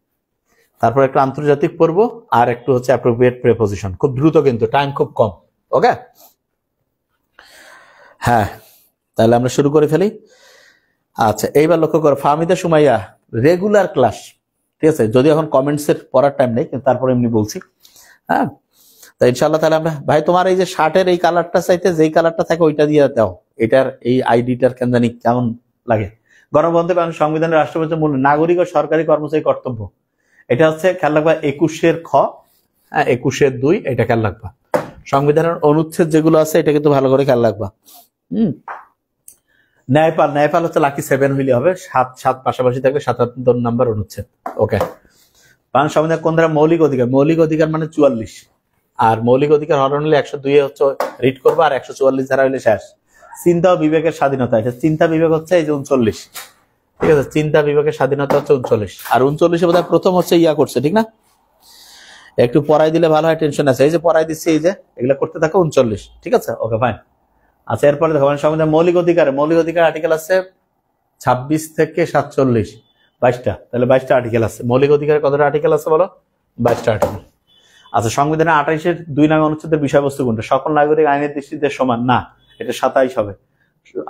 তারপর একটু আন্তর্জাতিক পড়বো, আর একটু হচ্ছে অ্যাপ্রোপ্রিয়েট প্রেপোজিশন। খুব দ্রুত, কিন্তু টাইম খুব কম, ওকে। হ্যাঁ, তাহলে আমরা শুরু করে ফেলি। আচ্ছা, এইবার লক্ষ্য করো, ফাহমিদা সুমাইয়া, রেগুলার ক্লাস, ঠিক আছে, যদি এখন কমেন্টসের পড়ার টাইম নেই, কিন্তু তারপরে এমনি বলছি। হ্যাঁ, তাই ইনশাল্লাহ। তাহলে আমরা ভাই, তোমার এই যে শার্টের এই কালারটা চাইতে যেই কালারটা থাকে ওইটা দিয়ে দাও, এটার এই আইডিটার কেন জানি কেমন লাগে। গণতন্ত্র এবং সংবিধানের রাষ্ট্রপতির মূল নাগরিক ও সরকারি কর্মচারী কর্তব্য, এটা হচ্ছে খেয়াল রাখবা 21-এর খ, 21-এর 2, এটা খেয়াল রাখবা। সংবিধানের অনুচ্ছেদ যেগুলো আছে এটা কিন্তু ভালো করে খেয়াল রাখবা। ন্যায়পাল, ন্যায়পাল হচ্ছে লাকি 7 হইলে হবে, 7 পাশাপাশি থাকবে 77 নম্বর অনুচ্ছেদ, ওকে। বাংলা সংবিধান কোন ধারা? মৌলিক অধিকার, মৌলিক অধিকার মানে 44, আর মৌলিক অধিকার হরণ হলে 102 হচ্ছে রিড করবো, আর 144 ধারা হইলে শেষ। চিন্তা ও বিবেকের স্বাধীনতা, এটা চিন্তা বিবেক হচ্ছে এই যে 39, ঠিক আছে, চিন্তা বিবেকের স্বাধীনতা হচ্ছে 39, আর 39-এ বোধহয় প্রথম হচ্ছে ইয়া করছে, ঠিক না? একটু পড়াই দিলে ভালো হয়, টেনশন আছে। এই যে পড়াই দিচ্ছি, এই যে এগুলা করতে থাকো, 39, ঠিক আছে, ওকে, ফাইন। আচ্ছা, এরপরে দেখো সংবিধান মৌলিক অধিকার, মৌলিক অধিকার আর্টিকেল আছে 26 থেকে 47, 22টা, তাহলে 22টা আর্টিকেল আছে। মৌলিক অধিকারের কতটা আর্টিকেল আছে বলো? 22টা আর্টিকেল। আচ্ছা, সংবিধানের 28-এর 2 নং অনুচ্ছেদের বিষয়বস্তু কোনটা? সকল নাগরিক আইনের দৃষ্টিতে সমান, না, এটা 27 হবে।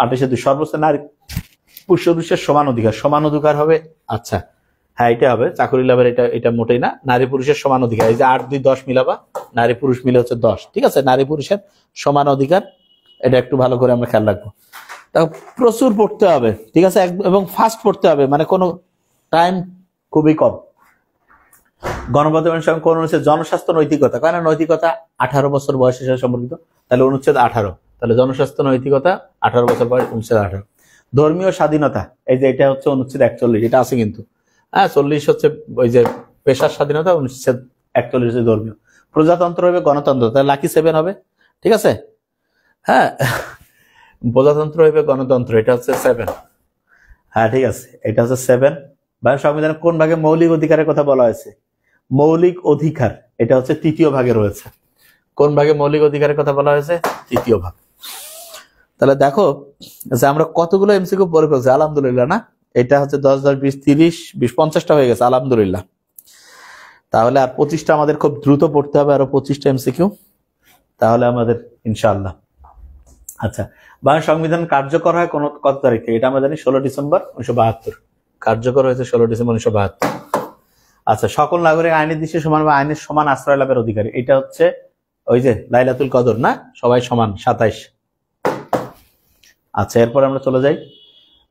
28-এর 2, সর্বোচ্চ নারী পুরুষের সমান অধিকার, সমান অধিকার হবে। আচ্ছা, হ্যাঁ, এটা হবে চাকরি লাভের, এটা মোটেই না। নারী পুরুষের সমান অধিকার, এই যে 8, 2, 10 মিলাবা, নারী পুরুষ মিলে হচ্ছে 10, ঠিক আছে, নারী পুরুষের সমান অধিকার, এটা একটু ভালো করে আমরা খেয়াল রাখবো। প্রচুর পড়তে হবে, ঠিক আছে, এবং ফাস্ট পড়তে হবে, মানে কোনো টাইম খুবই কম। গণতন্ত্রের সঙ্গে কোন অনুচ্ছেদ? জনস্বাস্থ্য নৈতিকতা, কেন নৈতিকতা 18 বছর বয়সের সাথে সম্পর্কিত, তাহলে অনুচ্ছেদ 18, তাহলে জনস্বাস্থ্য নৈতিকতা 18 বছর বয়স, অনুচ্ছেদ 18। ধর্মীয় স্বাধীনতা, এই যে এটা হচ্ছে অনুচ্ছেদ 41, এটা আছে কিন্তু। হ্যাঁ, 40 হচ্ছে ওই যে পেশার স্বাধীনতা, অনুচ্ছেদ 41 হচ্ছে ধর্মীয়। প্রজাতন্ত্র হবে গণতন্ত্র, তাহলে লাকি 7 হবে, ঠিক আছে। হ্যাঁ, প্রজাতন্ত্র হবে গণতন্ত্র, এটা হচ্ছে 7, হ্যাঁ, ঠিক আছে, এটা হচ্ছে 7। বা সংবিধানের কোন ভাগে মৌলিক অধিকারের কথা বলা হয়েছে? মৌলিক অধিকার, এটা হচ্ছে 3য় ভাগে রয়েছে। কোন ভাগে মৌলিক অধিকারের কথা বলা হয়েছে? 3য় ভাগ। তাহলে দেখো যে আমরা কতগুলো এমসিকিউ পড়ে ফেলছি, আলহামদুলিল্লাহ না? এটা হচ্ছে 10 10 20 30 20 50টা হয়ে গেছে আলহামদুলিল্লাহ। তাহলে আর 25টা আমাদের খুব দ্রুত পড়তে হবে, আরো 25টা এমসিকিউ, তাহলে আমাদের ইনশাআল্লাহ। আচ্ছা, বাংলাদেশ সংবিধান কার্যকর হয় কত তারিখে? এটা আমরা জানি 16 ডিসেম্বর 1972 কার্যকর হয়েছে 16 ডিসেম্বর 1972। আচ্ছা, সকল নাগরিক আইনের দৃষ্টিতে সমান বা আইনের সমান আশ্রয় লাভের অধিকারী, এটা হচ্ছে ওই যে লাইলাতুল কদর না, সবাই সমান 27। আচ্ছা, এরপর আমরা চলে যাই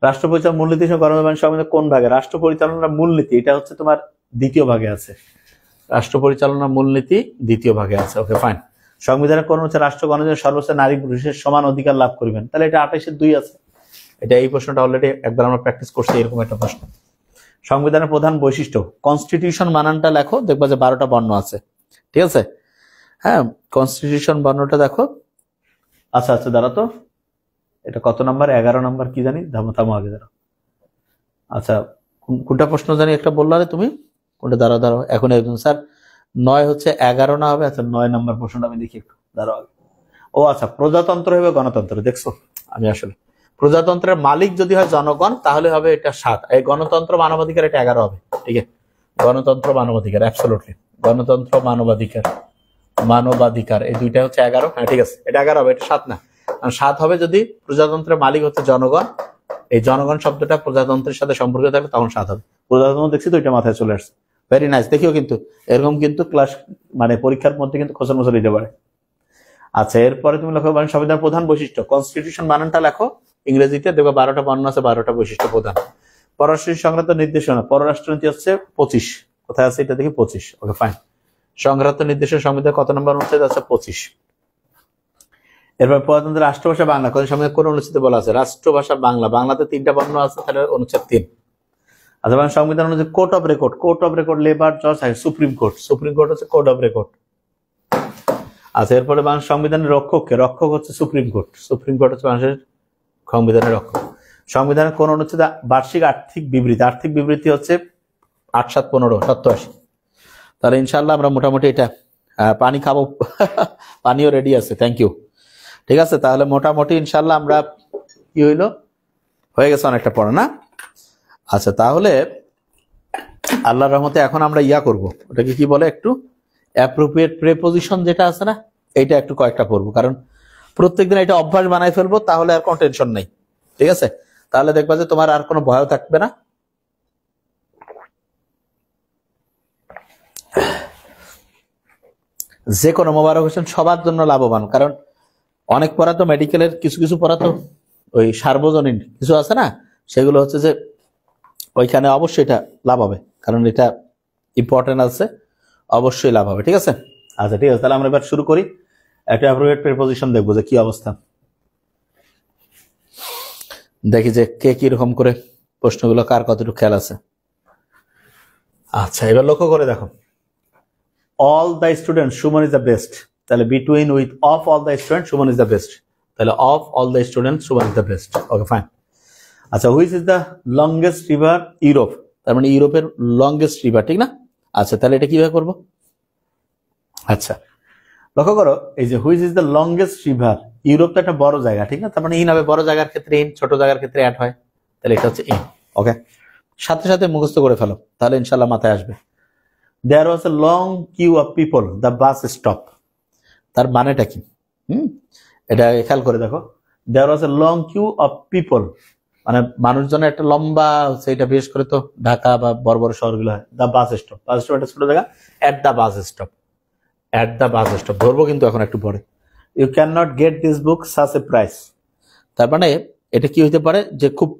রাষ্ট্র পরিচালনার মূলনীতি গণমাধ্যম সংবিধান কোন ভাগে? রাষ্ট্র পরিচালনার মূলনীতি এটা হচ্ছে তোমার দ্বিতীয় ভাগে আছে, রাষ্ট্র পরিচালনার মূলনীতি দ্বিতীয় ভাগে আছে। Okay fine. সংবিধানের কোন হচ্ছে রাষ্ট্র গণতন্ত্রের সর্বোচ্চ নারী পুরুষের সমান অধিকার লাভ করিবেন, তাহলে এটা 28-2 আছে। এটা এই প্রশ্নটা অলরেডি একবার আমরা প্র্যাকটিস করছি, এরকম একটা প্রশ্ন। সংবিধানের প্রধান বৈশিষ্ট্য, কনস্টিটিউশন বানানটা লেখো, দেখবা যে 12টা বর্ণ আছে, ঠিক আছে? হ্যাঁ, কনস্টিটিউশন বর্ণটা দেখো। আচ্ছা আচ্ছা, দাঁড়া তো, এটা কত নাম্বার? 11 নাম্বার কি জানি, থামো আগে দাঁড়াও। আচ্ছা, কোনটা প্রশ্ন জানি একটা বললে তুমি, কোনটা? দাঁড়াও এখন একজন স্যার 9 হচ্ছে 11 না হবে? আচ্ছা, 9 নাম্বার প্রশ্নটা আমি দেখি একটু, দাঁড়াও। ও আচ্ছা, প্রজাতন্ত্র হবে গণতন্ত্র, দেখছো আমি আসলে প্রজাতন্ত্রের মালিক যদি হয় জনগণ তাহলে হবে এটা 7, এই গণতন্ত্র মানবাধিকার এটা 11 হবে, ঠিক আছে? গণতন্ত্র মানবাধিকার, অ্যাবসলিউটলি গণতন্ত্র মানবাধিকার এই দুইটা হচ্ছে 11। হ্যাঁ ঠিক আছে, এটা 11 হবে, এটা 7 না। 7 হবে যদি প্রজাতন্ত্রের মালিক হচ্ছে জনগণ, এই জনগণ শব্দটা প্রজাতন্ত্রের সাথে সম্পর্কিত থাকবে, তখন 7 হবে। প্রজাতন্ত্র দেখছি তো, এটা মাথায় চলে আসছে। ভেরি নাইস, দেখিও কিন্তু এরকম কিন্তু ক্লাস মানে পরীক্ষার মধ্যে কিন্তু খোঁচার মোচর দিতে পারে। আচ্ছা, এরপরে তুমি লেখো সংবিধান প্রধান বৈশিষ্ট্য, কনস্টিটিউশন বানানটা লেখো ইংরেজিতে, দেখো 12টা বর্ণ আছে, 12টা বৈশিষ্ট্য প্রধান। পররাষ্ট্র সংক্রান্ত নির্দেশনা, পররাষ্ট্র নীতি হচ্ছে 25, কোথায় আছে এটা দেখি? 25। Okay fine. সংক্রান্ত নির্দেশনা সংবিধান কত নম্বর অনুচ্ছেদ আছে? 25। এরপর প্রজাতন্ত্রের রাষ্ট্রভাষা বাংলা, কোন সংবিধান কোন অনুচ্ছেদে বলা আছে রাষ্ট্রভাষা বাংলা? বাংলাতে 3টা বর্ণ আছে, তাহলে অনুচ্ছেদ 3। আচ্ছা, সংবিধান অনুযায়ী কোর্ট অফ রেকর্ড লেবার জজ সুপ্রিম কোর্ট হচ্ছে কোর্ট অফ রেকর্ড। আচ্ছা, এরপরে বাংলাদেশ সংবিধানের রক্ষক হচ্ছে সুপ্রিম কোর্ট হচ্ছে বাংলাদেশের সংবিধানের রক্ষক। সংবিধানের কোন অনুচ্ছেদে বার্ষিক আর্থিক বিবৃতি হচ্ছে 8715 87। তাহলে ইনশাআল্লাহ আমরা মোটামুটি এটা পানি খাবো, পানিও রেডি আছে, থ্যাংক ইউ। ঠিক আছে, তাহলে মোটামুটি ইনশাআল্লাহ আমরা কি হয়ে গেছে অনেকটা পড়া না? আচ্ছা, তাহলে আল্লাহর রহমতে এখন আমরা করব, ওটাকে কি বলে, একটু অ্যাপ্রোপ্রিয়েট প্রেপোজিশন যেটা আছে না, এইটা একটু কয়েকটা পড়বো, কারণ প্রত্যেকদিন এটা অভ্যাস বানাই ফেলবো, তাহলে আর কোনো টেনশন নেই। ঠিক আছে, তাহলে দেখবা যে তোমার আর কোনো ভয় থাকবে না। যে কোনো মোবারক হোসেন সবার জন্য লাভবান, কারণ অনেক পড়া তো মেডিকেলের কিছু পড়া তো ওই সার্বজনীন কিছু আছে না, সেগুলো হচ্ছে যে ওইখানে অবশ্যই এটা লাভ হবে, কারণ এটা ইম্পর্টেন্ট আছে, অবশ্যই লাভ হবে। ঠিক আছে, আচ্ছা ঠিক আছে, তাহলে আমরা এবার শুরু করি। একটা অ্যাপ্রোপ্রিয়েট প্রিপোজিশন দেখবো যে কি অবস্থা, দেখি যে কে কিরকম করে প্রশ্নগুলো কার কতটুকু খেয়াল আছে। আচ্ছা, এবার লক্ষ্য করে দেখো, all the student Suman is the best, তাহলে between with of all the student Suman is the best, তাহলে of all the student Suman is the best. Okay fine. আচ্ছা, which is the longest river Europe, তার মানে ইউরোপের লংগেস্ট রিভার, ঠিক না? আচ্ছা, তাহলে এটা কিভাবে করবো? আচ্ছা, লক্ষ্য করো, এই যে which is the longest river, Europe তো একটা বড় জায়গা, ঠিক না? তার মানে ইন হবে, বড় জায়গার ক্ষেত্রে ইন, ছোট জায়গার ক্ষেত্রে অ্যাড হয়, তাহলে এটা হচ্ছে ইন। ওকে, সাথে সাথে মুখস্থ করে ফেলো, তাহলে ইনশাল্লাহ মাথায় আসবে। There was a long queue of people the bus stop, তার মানেটা কি? এটা খেয়াল করে দেখো, there was a long queue of people, মানে মানুষজনের একটা লম্বা, সেইটা বিশেষ করে তো ঢাকা বা বড় বড় শহরগুলো হয়। দ্য বাস স্টপ, একটা ছোট জায়গা, at the bus stop, at the bus stop ধরবো কিন্তু এখন একটু পরে। You can not get this book such a price, তার মানে এটা কি হইতে পারে যে খুব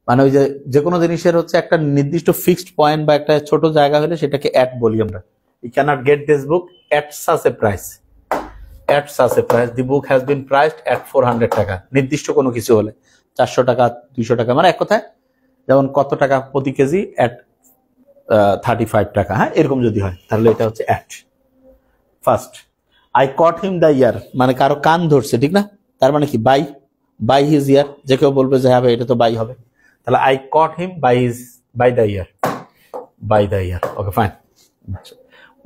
মানে ওই যে কোনো জিনিসের হচ্ছে একটা নির্দিষ্ট ফিক্সড পয়েন্ট বা একটা ছোট জায়গা হলে সেটাকে এট বলি আমরা। You can not get this book at such a price, at such a price, the book has been priced at 400 টাকা, নির্দিষ্ট কোনো কিছু হলে 400 টাকা 200 টাকা, মানে এক কথায় যেমন কত টাকা প্রতি কেজি, এট 35 টাকা, হ্যাঁ এরকম যদি হয় তাহলে এটা হচ্ছে at. First, I caught him the ear, মানে কারো কান ধরছে, ঠিক না? তার মানে কি বাই হিজ ইয়ার, যে কেউ বলবে যে হ্যাঁ ভাই এটা তো বাই হবে, তাহলে I caught him by the ear. Okay fine.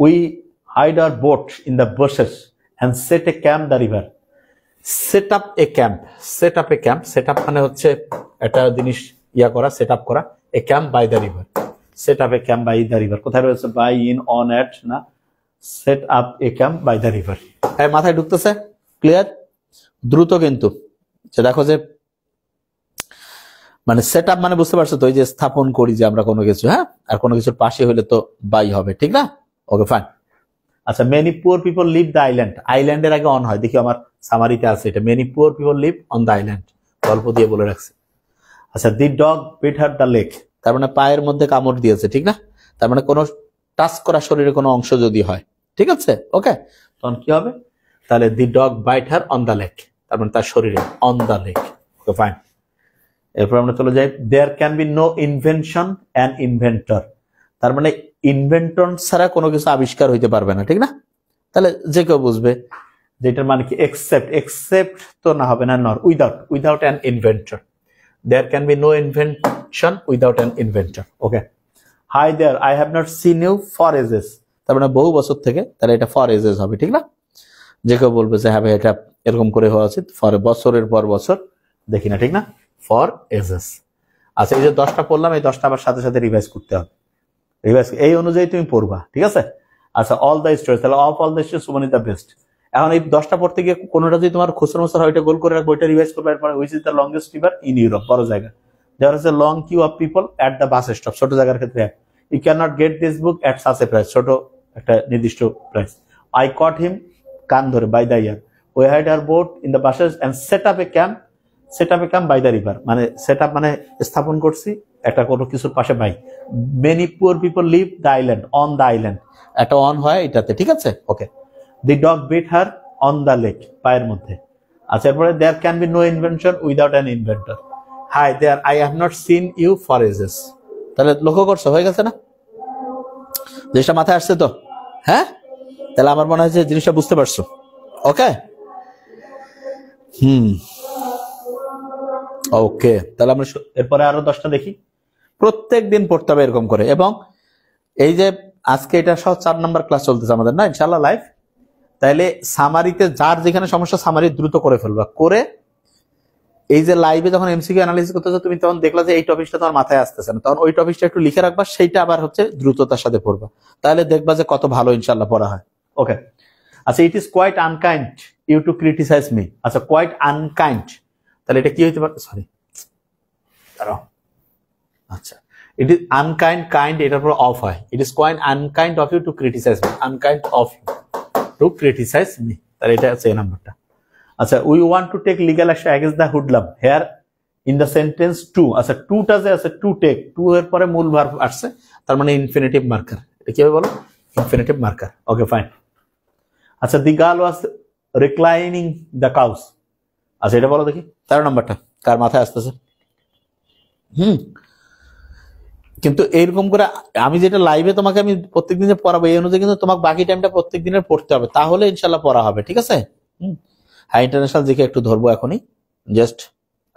We hide our boat in the bushes and set a camp the river, set up a camp মানে হচ্ছে একটা জিনিস ইয়া করা, সেট আপ করা a camp by the river. Set up a camp by the river, কোথায় রয়েছে? By, in, on, at না, set up a camp by the river. হ্যাঁ, মাথায় ঢুকতেছে? ক্লিয়ার? দ্রুত কিন্তু দেখো যে মানে সেট আপ মানে বুঝতে পারছো তো, ওই যে স্থাপন করি যে আমরা কোনো কিছু, হ্যাঁ, আর কোনো কিছুর পাশে হইলে তো বাই হবে, ঠিক না? Okay fine. আচ্ছা, many poor people live the island, আইল্যান্ডের আগে অন হয়, দেখি আমার সামারিতে আছে এটা, many poor people live on the island, গল্প দিয়ে বলে রাখছে। আচ্ছা, the dog bit her the leg, তার মানে পায়ের মধ্যে কামড় দিয়েছে, ঠিক না? তার মানে কোনো টাচ করা শরীরের কোনো অংশ যদি হয়, ঠিক আছে, ওকে, তখন কি হবে? তাহলে the dog bite her on the leg, তার মানে তার শরীরে, on the leg. Okay fine. এরপর আমরা চলে যাই, there can be no invention and inventor, তার মানে ইনভেন্টর ছাড়া কোনো কিছু আবিষ্কার হইতে পারবে না, ঠিক না? তাহলে যে কেউ বুঝবে যে এটার মানে কি, এক্সেপ্ট, এক্সেপ্ট তো না হবে না, nor, without, without an inventor. There can be no invention without an inventor. Okay, hi there, I have not seen you for ages, তার মানে বহু বছর থেকে, তাহলে এটা ফর এজেস হবে, ঠিক না? যে কেউ বলবে যে হ্যাঁ ভাই এটা এরকম করে হওয়া উচিত, ফর বছরের পর বছর দেখি না, ঠিক না? For ages. আচ্ছা, এই যে 10টা পড়লাম, এই 10টা আবার সাথে সাথে রিভাইজ করতে হবে, রিভাইজ এই অনুযায়ী তুমি পড়বা, ঠিক আছে? আচ্ছা, অল দ্য স্টোরিজ, তাহলে of all the stories Suman is the best. এখন এই 10টা পড়তে গিয়ে কোনোটা যদি তোমার খুচরো মসর হয়, ওইটা গোল করে রাখবো, ওইটা রিভাইজ করবে। এরপরে which is the longest river in Europe, বড় জায়গা, যার হচ্ছে long queue of people at the bus stop, ছোট জায়গার ক্ষেত্রে you can not get this book at such a price, ছোট একটা নির্দিষ্ট প্রাইস। আই কট হিম, কান ধরে, by the ear, we had our boat in the buses and set up a camp, set up a camp by the river, মানে set up মানে স্থাপন করছি একটা কোনো কিছুর পাশে, by. Many poor people live the island, on the island, একটা on হয় এটাতে, ঠিক আছে, okay. The dog bit her on the leg, পায়ের মধ্যে। আচ্ছা, এরপরে there can be no invention without an inventor. Hi there, I have not seen you for ages, তাহলে লক্ষ্য করছো, হয়ে গেছে না? জিনিসটা মাথায় আসছে তো? হ্যাঁ, তাহলে আমার মনে হয় যে জিনিসটা বুঝতে পারছো, ওকে। ওকে, তাহলে আমরা এরপরে আরো 10টা দেখি, প্রত্যেক দিন পড়তে হবে এরকম করে। এবং এই যে আজকে এটা সহ 4 নম্বর ক্লাস চলতেছে আমাদের, না ইনশাল্লাহ লাইভ, তাইলে সামারিতে যার যেখানে সমস্যা সামারি দ্রুত করে ফেলবা, করে এই যে লাইভে যখন এমসিকিউ অ্যানালাইসিস করতেছো, তুমি তখন দেখলা যে এই টপিকটা তোমার মাথায় আসতেছে না, তখন ওই টপিকটা একটু লিখে রাখবা, সেইটা আবার হচ্ছে দ্রুততার সাথে পড়বা, তাহলে দেখবা যে কত ভালো ইনশাল্লাহ পড়া হয়। ওকে, আচ্ছা, it is quite unkind you to criticise me. আচ্ছা, কোয়াইট আনকাইন্ড, তাহলে এটা কি হইতে পারে? সরি, দাঁড়াও। আচ্ছা, ইট ইজ আনকাইন্ড, কাইন্ড এটার পর অফ হয়, it is quite unkind of you to criticise me, unkind of you to criticise me, তাহলে এটা আছে এই নাম্বারটা। আচ্ছা, we want to take legal action against the hoodlum, here in the sentence to, আচ্ছা টুটা যে আছে, টু টেক, টু এর পরে মূল ভার্ব আসছে, তার মানে ইনফিনিটিভ মার্কার, এটা কি হবে বলো? Infinitive marker. Okay fine. আচ্ছা, the girl was reclining the couch, আচ্ছা এটা বলো দেখি 13 নম্বরটা কার মাথায় আসতেছে? কিন্তু এইরকম করে আমি যেটা লাইভে তোমাকে আমি প্রত্যেকদিন যে পড়াবো, এই অনুযায়ী কিন্তু তোমাকে বাকি টাইমটা প্রত্যেক দিনের পড়তে হবে, তাহলে ইনশাল্লাহ পড়া হবে, ঠিক আছে? হ্যাঁ, ইন্টারন্যাশনাল জিকে একটু ধরবো এখনই, জাস্ট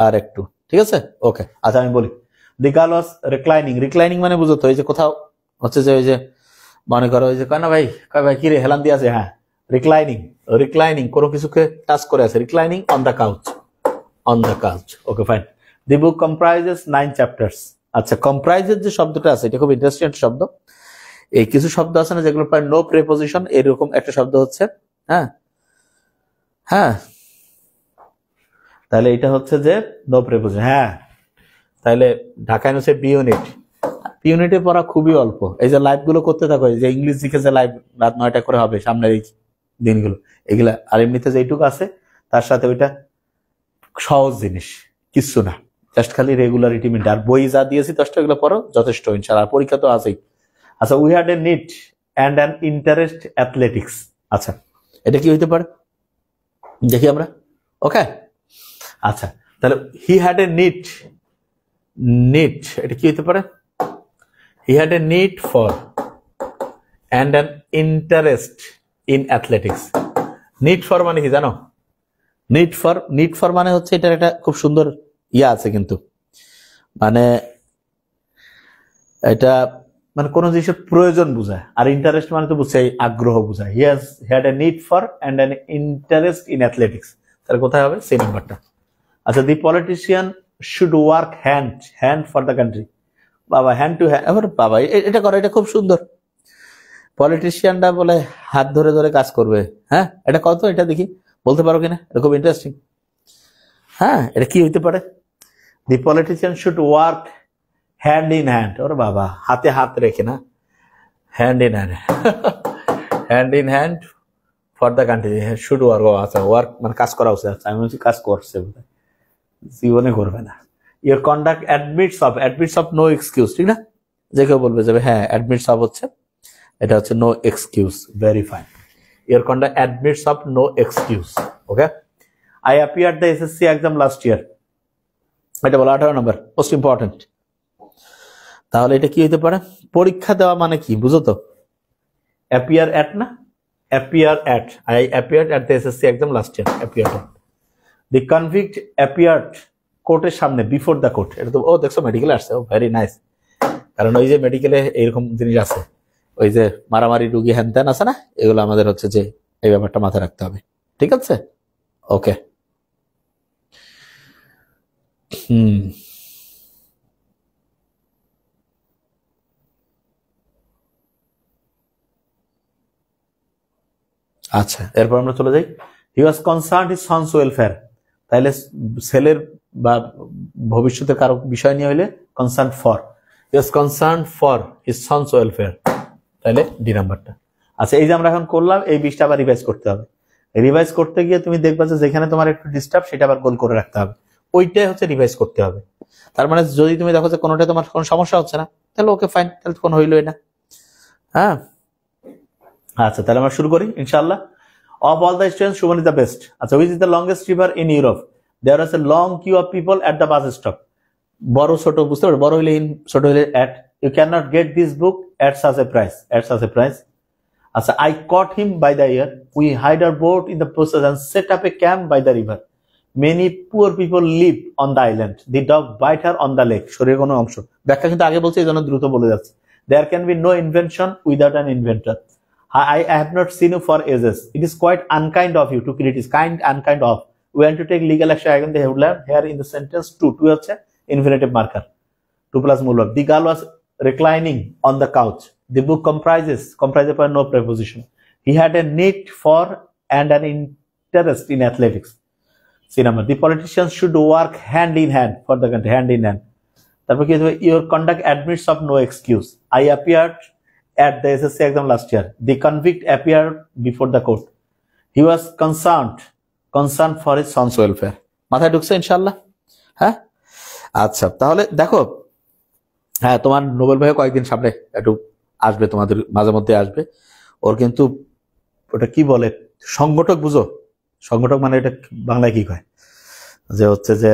আর একটু, ঠিক আছে, ওকে। আচ্ছা, আমি বলি, দি গার্ল ওয়াজ রিক্লাইনিং, রিক্লাইনিং মানে বুঝো তো, এই যে কোথাও হচ্ছে যে ওই যে মনে করো ওই যে কয় না ভাই, কয় ভাই কি রে হেলান দিয়ে আছে, হ্যাঁ রিক্লাইনিং, রিক্লাইনিং কোনো কিছুকে টাচ করে আছে, reclining on the couch, on the couch. Okay fine. The book comprises 9 chapters. আচ্ছা, কম্প্রাইজের যে শব্দটা আছে এটা খুব ইন্টারেস্টিং শব্দ। এই কিছু শব্দ আছে না যেগুলো প্রায় নো প্রিপোজিশন, এরকম একটা শব্দ হচ্ছে, হ্যাঁ হ্যাঁ, তাহলে এটা হচ্ছে যে নো প্রিপোজিশন, হ্যাঁ। তাহলে Dhaka university B unit, B ইউনিটে পড়া খুবই অল্প। এই যে লাইভ গুলো করতে থাকো, যে ইংলিশ জিকে যে লাইভ রাত 9টা করে হবে সামনের এই দিনগুলো, এগুলা আর এমনিতে যেটুকু আছে তার সাথে ওইটা সহজ জিনিস, কিচ্ছু না, জাস্ট খালি রেগুলারিটি মেনটেন। আর বই যা দিয়েছি 10টা এগুলো পড়ো, যথেষ্ট ইনশাআল্লাহ। পরীক্ষা তো আছেই। আচ্ছা, we had a need and an interest athletics. আচ্ছা, এটা কি হইতে পারে দেখি আমরা, ওকে। আচ্ছা, তাহলে হি হ্যাড এ নিড, নিড এটা কি হইতে পারে? হি had a need for and an interest in athletics. Need for মানে কি জানো? নিড ফর মানে হচ্ছে এটার একটা খুব সুন্দর ইয়া আছে, কিন্তু মানে এটা মানে কোন জিনিসের প্রয়োজন বোঝায়, আর ইন্টারেস্ট মানে তো বুঝছে আগ্রহ বোঝায়। He had a need for and an interest in athletics, তাহলে কোথায় হবে? সেই নাম্বারটা। আচ্ছা, the politician should work hand for the country. বাবা হ্যান্ড টু হ্যান্ড, বাবা এটা করো, এটা খুব সুন্দর। পলিটিশিয়ানরা বলে হাত ধরে ধরে কাজ করবে। হ্যাঁ, এটা কত, এটা দেখি বলতে পারো কিনা, এটা খুব ইন্টারেস্টিং। হ্যাঁ, এটা কি হইতে পারে? The politician should work hand in hand. ওরে বাবা, হাতে হাত রেখে না, hand in hand, hand in hand for the country. Should work, আচ্ছা ওয়ার্ক মানে কাজ করা উচিত। আচ্ছা আমি বলছি কাজ করছে, জীবনে করবে না। Your conduct admits of no excuse, ঠিক না? যে কেউ বলবে যে হ্যাঁ অ্যাডমিটস অফ হচ্ছে, এটা হচ্ছে no excuse. Very fine. Your conduct admits of no excuse. Okay. I appear the SSC exam last year, এটা বলো 18 নম্বর, মোস্ট ইম্পর্টেন্ট। তাহলে এটা কি হইতে পারে? পরীক্ষা দেওয়া মানে কি বুঝো তো? অ্যাপিয়ার অ্যাট না, appear at. I appeared at the SSC exam last year, appear at. The convict appeared কোর্টের সামনে, বিফোর দ্য কোর্ট। এটা তো ও দেখছো মেডিকেলে আসছে, ও ভেরি নাইস। কারণ ওই যে মেডিকেলে এইরকম জিনিস আছে, ওই যে মারামারি রুগী হ্যান ত্যান আছে না, এগুলো আমাদের হচ্ছে যে এই ব্যাপারটা মাথায় রাখতে হবে। ঠিক আছে, ওকে। আচ্ছা, এরপর আমরা চলে যাই। হি ওয়াজ কনসার্নড হিজ সনস ওয়েলফেয়ার। তাইলে ছেলের বা ভবিষ্যতের কারো বিষয় নিয়ে হইলে concern for. He was concern for his sons welfare, তাইলে ডি নাম্বারটা। আচ্ছা, এই যে আমরা এখন করলাম, এই 20টা আবার রিভাইজ করতে হবে। রিভাইজ করতে গিয়ে তুমি দেখবা যে যেখানে তোমার একটু ডিস্টার্ব, সেটা আবার গোল করে রাখতে হবে। ওইটাই হচ্ছে রিভাইজ করতে হবে। তার মানে যদি তুমি দেখো যে কোনোটা তোমার কোনো সমস্যা হচ্ছে না, তাহলে ওকে ফাইন, তাহলে কোনো হইলই না। হ্যাঁ, আচ্ছা তাহলে আমরা শুরু করি ইনশাআল্লাহ। Of all the students, Shuman is the best. আচ্ছা, which is the longest river in Europe? There was a long queue of people at the bus stop. বড় ছোট বুঝতে পারো, বড় হইলে ইন, ছোট হইলে at. You cannot get this book at such a price. At such a price. আচ্ছা, I caught him by the ear. We hired our boat in the process and set up a camp by the river. Many poor people live on the island. The dog bite her on the leg. শরীরের কোনো অংশ। ব্যাখ্যা কিন্তু আগে বলছি, এই জন্য দ্রুত বলে যাচ্ছে। There can be no invention without an inventor. I have not seen you for ages. It is quite unkind of you to criticize. Kind, unkind of. We want to take legal action against the headline here in the sentence 2. 2 হচ্ছে infinitive marker. 2 plus মূল verb. The girl was reclining on the couch. The book comprises by no preposition. He had a need for and an interest in athletics. See number. The politicians should work hand in hand for the country. Hand in hand. তারপর কি হবে? Your conduct admits of no excuse. I appeared at the SSC exam last year. The convict appeared before the court. He was concerned for his son's welfare. মাথায় ঢুকছে ইনশাআল্লাহ? হ্যাঁ, আচ্ছা তাহলে দেখো, হ্যাঁ তোমার নোবেল ভাই কয়েকদিন সামনে একটু আসবে, তোমাদের মাঝে মধ্যে আসবে। ওর কিন্তু ওটা কি বলে, সংগঠক বুঝো? সংগঠক মানে এটা বাংলায় কি কয়, যে হচ্ছে যে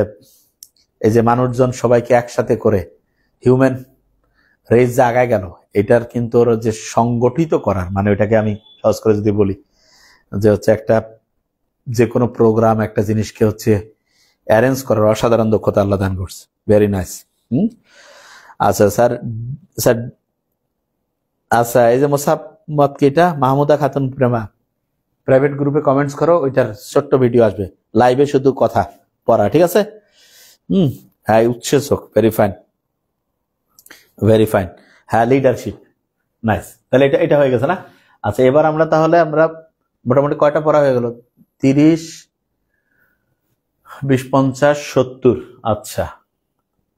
এই যে মানুষজন সবাইকে একসাথে করে হিউম্যান রেস যে আগায় গেল, এটার কিন্তু ওর যে সংগঠিত করার মানে, ওইটাকে আমি সহজ করে যদি বলি যে হচ্ছে একটা যে কোনো প্রোগ্রাম, একটা জিনিসকে হচ্ছে অ্যারেঞ্জ করার অসাধারণ দক্ষতা আল্লাহ দান করছে। Very nice. আচ্ছা স্যার, আচ্ছা এই যে মোসাম্মদ কি, এটা মাহমুদা খাতুন প্রেমা, প্রাইভেট গ্রুপে কমেন্টস করো, ওইটার ছোট্ট ভিডিও আসবে। লাইভে শুধু কথা পড়া, ঠিক আছে? হ্যাঁ, উৎসেচক, ভেরি ফাইন, ভেরি ফাইন। হ্যাঁ, লিডারশিপ, নাইস। তাহলে এটা হয়ে গেছে না? আচ্ছা, এবার আমরা তাহলে আমরা মোটামুটি কয়টা পড়া হয়ে গেল? 30, 20, 50, 70। আচ্ছা,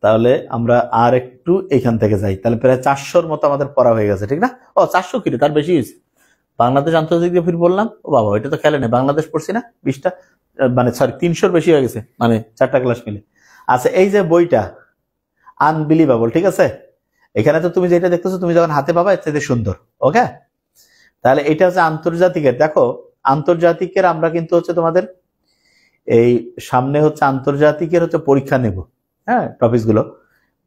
তাহলে আমরা আর একটু এখান থেকে যাই। তাহলে প্রায় 400-র মতো আমাদের পড়া হয়ে গেছে, ঠিক না? ও 400 কিলো, তার বেশি হয়েছে। বাংলাদেশ আন্তর্জাতিক ফির বললাম, ও বাবা এটা তো খেলে নেই। বাংলাদেশ পড়ছি না 20টা, মানে সরি 300-র বেশি হয়ে গেছে, মানে 4টা ক্লাস মিলে। আচ্ছা, এই যে বইটা আনবিলিভেবল, ঠিক আছে? এখানে তো তুমি যেটা দেখতেছো, তুমি যখন হাতে পাবা এর চাইতে সুন্দর। ওকে, তাহলে এটা হচ্ছে আন্তর্জাতিকের। দেখো আন্তর্জাতিকের আমরা কিন্তু হচ্ছে তোমাদের এই সামনে হচ্ছে আন্তর্জাতিকের হচ্ছে পরীক্ষা নেব। হ্যাঁ, টপিকস গুলো,